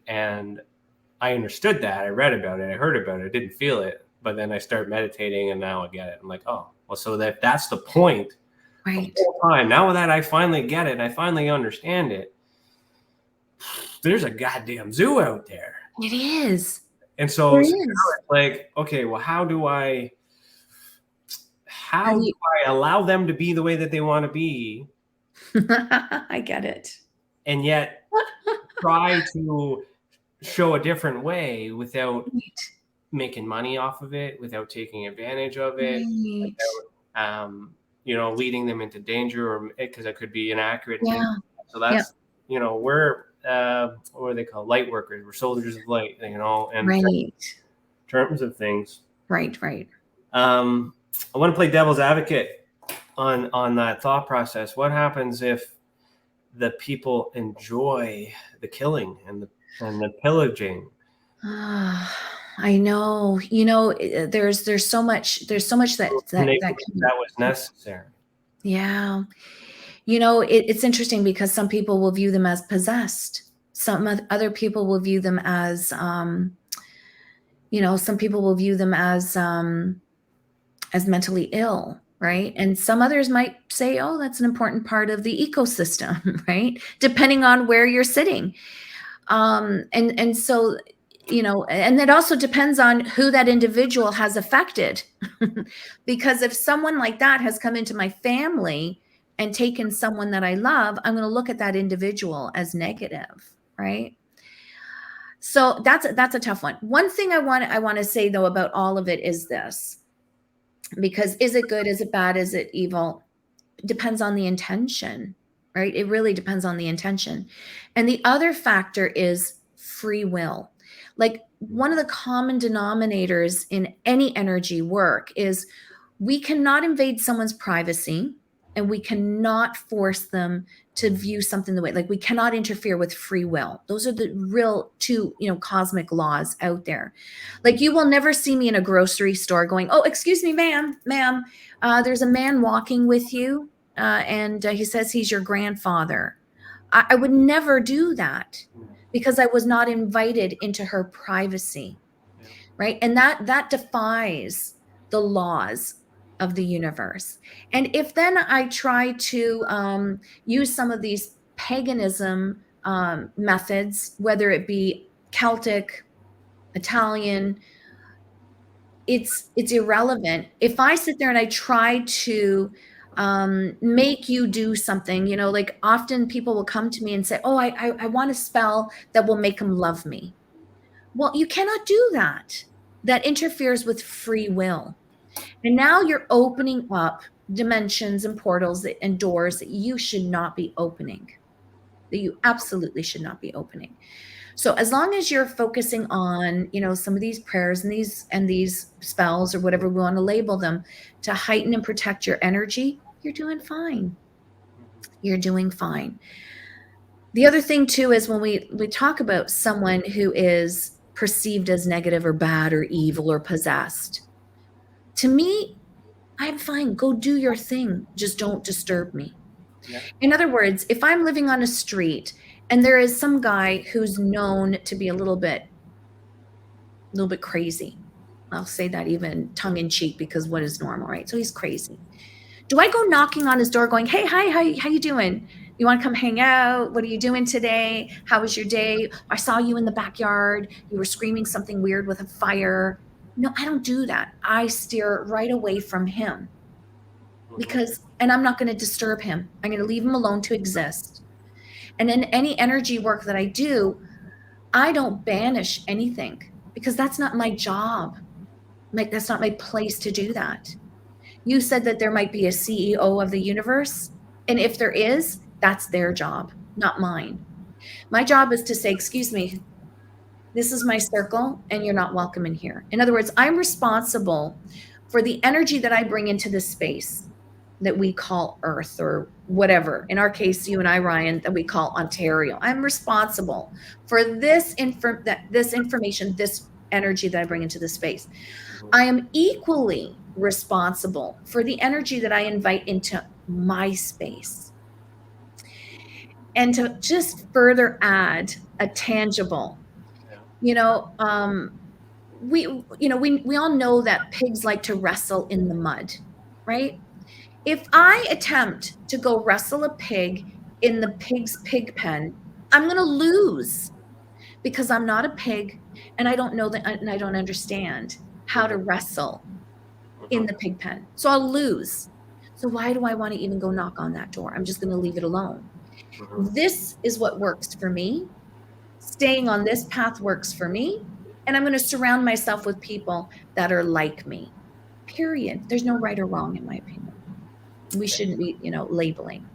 I understood that. I read about it. I heard about it. I didn't feel it. But then I start meditating and now I get it. I'm like, oh, well, so that's the point. Right. The whole time. Now that I finally get it and I finally understand it, there's a goddamn zoo out there. It is. And so it's like, okay, well, how do I allow them to be the way that they want to be? I get it. And yet try to show a different way without making money off of it, without taking advantage of it, without, leading them into danger, or because it could be inaccurate. Yeah. So that's, we're what are they called? Light workers. We're soldiers of light, and in terms of things. Right. I want to play devil's advocate on that thought process. What happens if the people enjoy the killing and the pillaging? I know, there's so much that was necessary. Yeah. It's interesting because some people will view them as possessed. Some other people will view them as, Some people will view them as mentally ill, right? And some others might say, oh, that's an important part of the ecosystem, right? Depending on where you're sitting. And so, and it also depends on who that individual has affected. Because if someone like that has come into my family and taken someone that I love, I'm going to look at that individual as negative, right? So that's a tough one. One thing I want to say though about all of it is this, because is it good? Is it bad? Is it evil? It depends on the intention, right? It really depends on the intention. And the other factor is free will. Like, one of the common denominators in any energy work is we cannot invade someone's privacy, and we cannot force them to view something the way, like, we cannot interfere with free will. Those are the real two, cosmic laws out there. Like, you will never see me in a grocery store going, oh, excuse me, ma'am, there's a man walking with you, and he says he's your grandfather. I would never do that, because I was not invited into her privacy, right? And that defies the laws of the universe. And if then I try to use some of these paganism methods, whether it be Celtic, Italian, it's irrelevant. If I sit there and I try to make you do something, like, often people will come to me and say, oh, I want a spell that will make them love me. Well, you cannot do that. That interferes with free will. And now you're opening up dimensions and portals and doors that you should not be opening, that you absolutely should not be opening. So as long as you're focusing on, some of these prayers and these spells, or whatever we want to label them, to heighten and protect your energy, you're doing fine. You're doing fine. The other thing too is when we talk about someone who is perceived as negative or bad or evil or possessed, to me, I'm fine. Go do your thing. Just don't disturb me. Yeah. In other words, if I'm living on a street and there is some guy who's known to be a little bit crazy, I'll say that even tongue in cheek, because what is normal, right? So he's crazy. Do I go knocking on his door going, hey, hi, how you doing? You want to come hang out? What are you doing today? How was your day? I saw you in the backyard. You were screaming something weird with a fire. No, I don't do that. I steer right away from him, and I'm not going to disturb him. I'm going to leave him alone to exist. And in any energy work that I do, I don't banish anything, because that's not my job. Like, that's not my place to do that. You said that there might be a CEO of the universe. And if there is, that's their job, not mine. My job is to say, excuse me, this is my circle and you're not welcome in here. In other words, I'm responsible for the energy that I bring into this space that we call Earth, or whatever. In our case, you and I, Ryan, that we call Ontario. I'm responsible for this information, this energy that I bring into the space. I am equally responsible for the energy that I invite into my space. And to just further add a tangible, we all know that pigs like to wrestle in the mud, right? If I attempt to go wrestle a pig in the pig's pig pen, I'm going to lose, because I'm not a pig and I don't know that, and I don't understand how to wrestle in the pig pen. So I'll lose. So why do I want to even go knock on that door? I'm just going to leave it alone. This is what works for me. Staying on this path works for me. And I'm going to surround myself with people that are like me. Period. There's no right or wrong, in my opinion. We shouldn't be, labeling.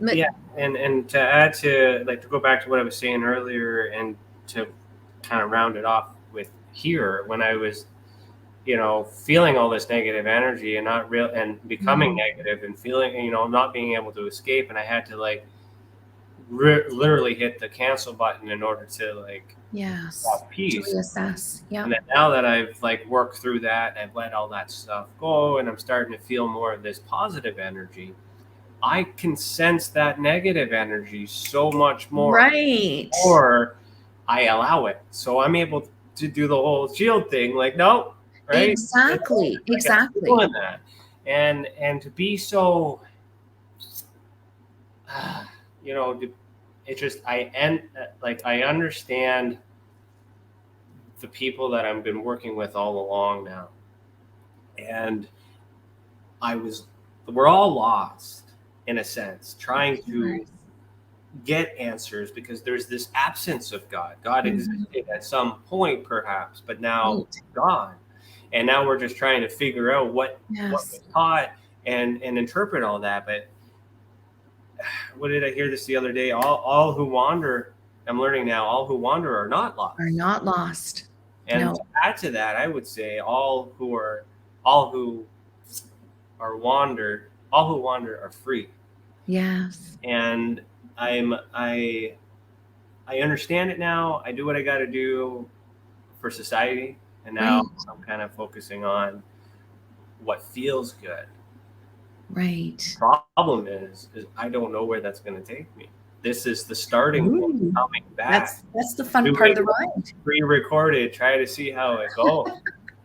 But, yeah. And to add to, to go back to what I was saying earlier, and to kind of round it off with here, when I was, feeling all this negative energy and becoming negative and feeling, not being able to escape. And I had to literally hit the cancel button in order to have peace. To reassess. Yeah. And then now that I've worked through that, I've let all that stuff go, and I'm starting to feel more of this positive energy, I can sense that negative energy so much more. Right. Or I allow it. So I'm able to do the whole shield thing. Like, no, right? Exactly. Like, Exactly. doing that. And to be so, you know, it just, I understand the people that I've been working with all along now. And we're all lost in a sense, trying to get answers because there's this absence of God. God existed at some point perhaps, but now gone. And now we're just trying to figure out what was taught and interpret all that. But what did I hear this the other day? All who wander, I'm learning now, all who wander are not lost. Are not lost. And No. to add to that, I would say all who wander are free. Yes. And I understand it now. I do what I got to do for society, and now I'm kind of focusing on what feels good. Right. The problem is I don't know where that's going to take me. This is the starting point, coming back. That's the fun part of the ride. Pre-recorded, try to see how it goes.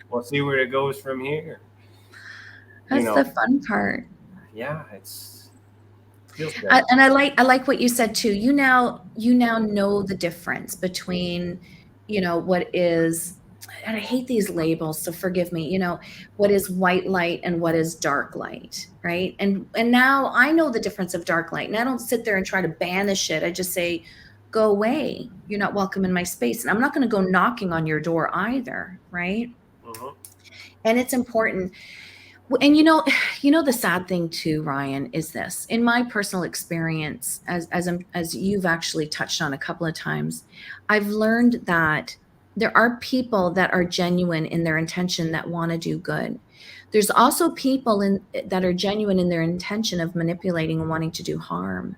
We'll see where it goes from here. That's the fun part. Yeah, feels good. And I like what you said too. You now know the difference between, what is, and I hate these labels, so forgive me, what is white light and what is dark light, right? And now I know the difference of dark light, and I don't sit there and try to banish it. I just say, go away. You're not welcome in my space. And I'm not going to go knocking on your door either, right? And it's important. And the sad thing too, Ryan, is this. In my personal experience, as you've actually touched on a couple of times, I've learned that there are people that are genuine in their intention that want to do good. There's also people that are genuine in their intention of manipulating and wanting to do harm.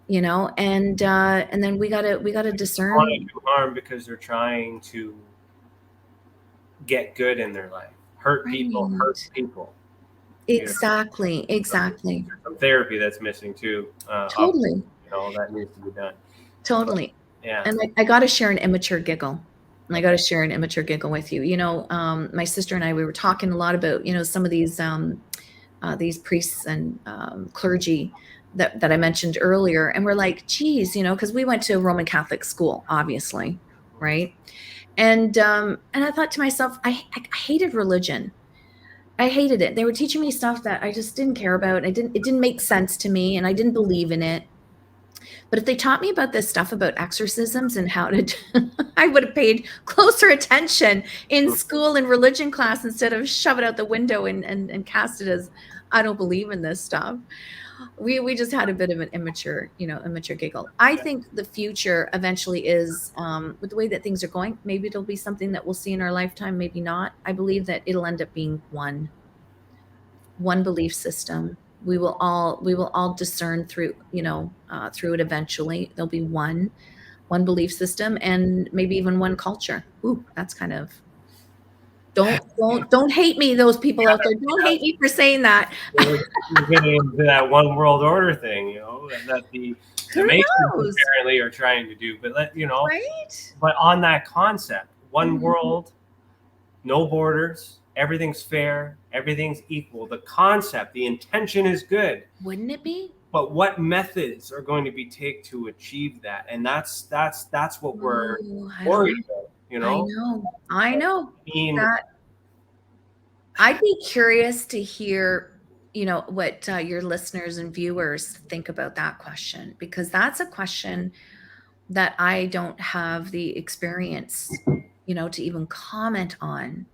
Yeah. And then we gotta discern. They want to do harm because they're trying to get good in their life. Hurt people. Exactly. There's some therapy that's missing too. Totally. That needs to be done. Totally. Yeah. And I got to share an immature giggle. And I got to share an immature giggle with you. My sister and I, we were talking a lot about, some of these priests and clergy that I mentioned earlier. And we're like, geez, because we went to a Roman Catholic school, obviously, right? And I thought to myself, I hated religion. I hated it. They were teaching me stuff that I just didn't care about. It didn't make sense to me, and I didn't believe in it. But if they taught me about this stuff about exorcisms and how to, I would have paid closer attention in school and religion class instead of shove it out the window and cast it as, I don't believe in this stuff. We just had a bit of an immature giggle. I think the future eventually is, with the way that things are going, maybe it'll be something that we'll see in our lifetime, maybe not. I believe that it'll end up being one belief system. We will all discern through it eventually. There'll be one belief system and maybe even one culture. Ooh, that's kind of, don't hate me, those people out there. Don't hate me for saying that. You're getting into that one world order thing, that the Masons apparently are trying to do. But right? But on that concept, one world, no borders, everything's fair, everything's equal. The concept, the intention is good. Wouldn't it be? But what methods are going to be taken to achieve that? And that's what we're worried about. I know. I'd be curious to hear, what your listeners and viewers think about that question, because that's a question that I don't have the experience, to even comment on.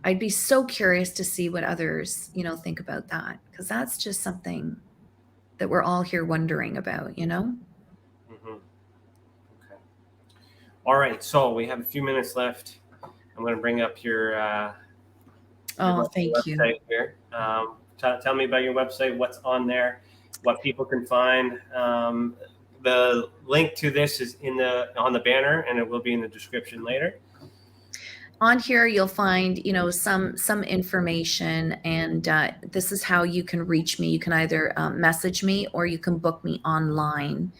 I'd be so curious to see what others, think about that, because that's just something that we're all here wondering about, Okay. All right. So we have a few minutes left. I'm going to bring up your thank website you. here. Tell me about your website, what's on there, what people can find. The link to this is on the banner, and it will be in the description later. On here, you'll find, some information, and this is how you can reach me. You can either message me or you can book me online.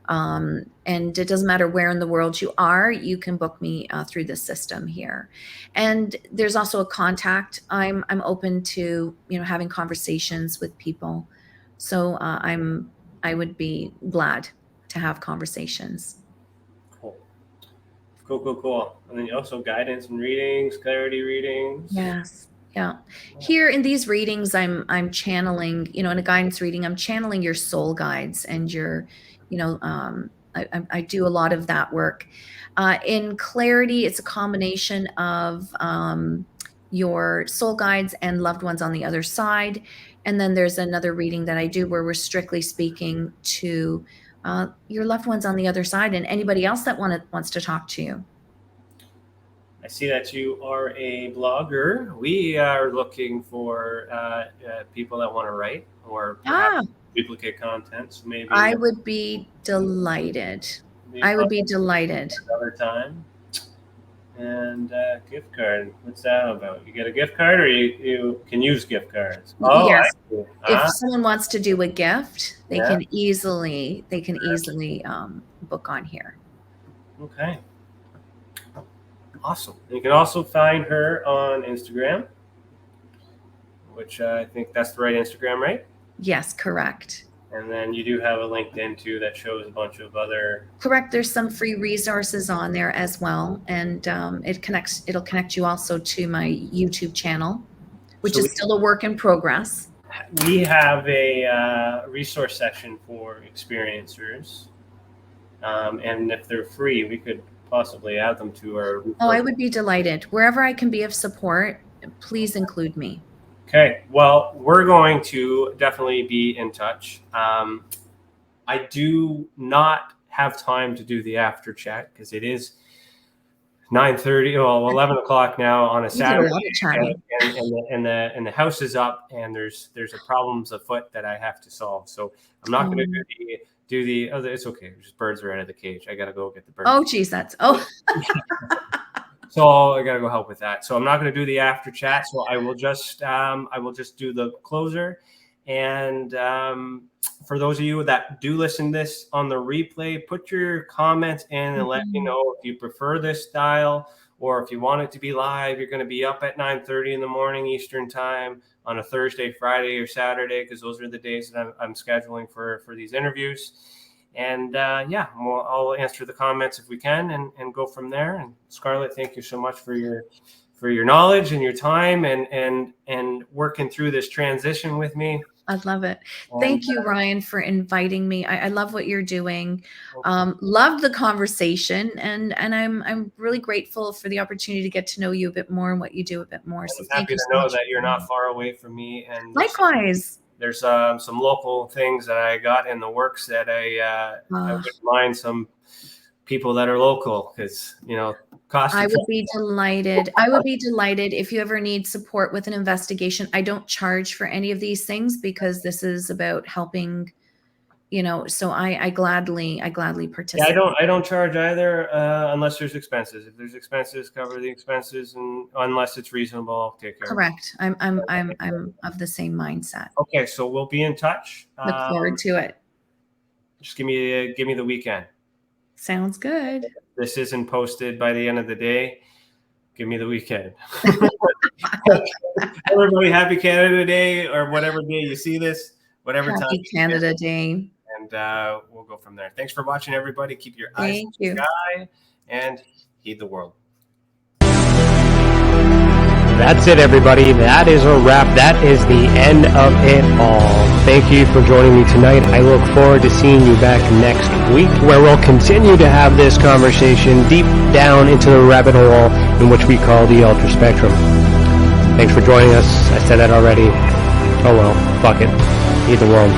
And it doesn't matter where in the world you are, you can book me through the system here. And there's also a contact. I'm open to, having conversations with people. So I would be glad to have conversations. Cool. And then also guidance and readings, clarity readings. Yes. Yeah. Here in these readings, I'm channeling, in a guidance reading, I'm channeling your soul guides and your, I do a lot of that work. In clarity, it's a combination of your soul guides and loved ones on the other side. And then there's another reading that I do where we're strictly speaking to your loved ones on the other side and anybody else that wants to talk to you. I see that you are a blogger. We are looking for people that want to write or perhaps duplicate content. So maybe I would be delighted. Another time. And gift card. What's that about? You get a gift card, or you can use gift cards? Oh, yes. If someone wants to do a gift, they can easily book on here. Okay. Awesome. You can also find her on Instagram, which I think that's the right Instagram, right? Yes, correct. And then you do have a LinkedIn too that shows a bunch of other. Correct. There's some free resources on there as well, and it'll connect you also to my YouTube channel, which is still a work in progress. We have a resource section for experiencers, and if they're free, we could possibly add them to our. Oh, I would be delighted. Wherever I can be of support, please include me. Okay, well, we're going to definitely be in touch. I do not have time to do the after chat because it is 9:30, 11 o'clock now on a Saturday, and the house is up, and there's a problems afoot that I have to solve. So I'm not going to do the other. It's okay. Just birds are out of the cage. I got to go get the birds. Oh, geez, So I gotta go help with that. So I'm not gonna do the after chat. So I will just do the closer. And for those of you that do listen to this on the replay, put your comments in and let me know if you prefer this style or if you want it to be live. You're gonna be up at 9:30 in the morning Eastern time on a Thursday, Friday, or Saturday, because those are the days that I'm scheduling for these interviews. And I'll answer the comments if we can and go from there. And Scarlet, thank you so much for your knowledge and your time and working through this transition with me. I love it. Thank you, Ryan, for inviting me. I love what you're doing. Love the conversation, and I'm really grateful for the opportunity to get to know you a bit more and what you do a bit more. So I'm happy to know that you're not far away from me. And likewise. There's some local things that I got in the works that I wouldn't mind some people that are local because, cost. I would be delighted. I would be delighted if you ever need support with an investigation. I don't charge for any of these things because this is about helping, so I gladly participate. Yeah, I don't charge either unless there's expenses. If there's expenses, cover the expenses, and unless it's reasonable, I'll take care. Correct. I'm of the same mindset. Okay, so we'll be in touch. Look forward to it. Just give me the weekend. Sounds good. This isn't posted by the end of the day. Give me the weekend. Everybody, happy Canada Day, or whatever day you see this, whatever time. Happy Canada Day. And we'll go from there. Thanks for watching, everybody. Keep your eyes on the sky and heed the world. That's it, everybody. That is a wrap. That is the end of it all. Thank you for joining me tonight. I look forward to seeing you back next week, where we'll continue to have this conversation deep down into the rabbit hole in which we call the ultra spectrum. Thanks for joining us. I said that already. Oh well, fuck it. Heed the world.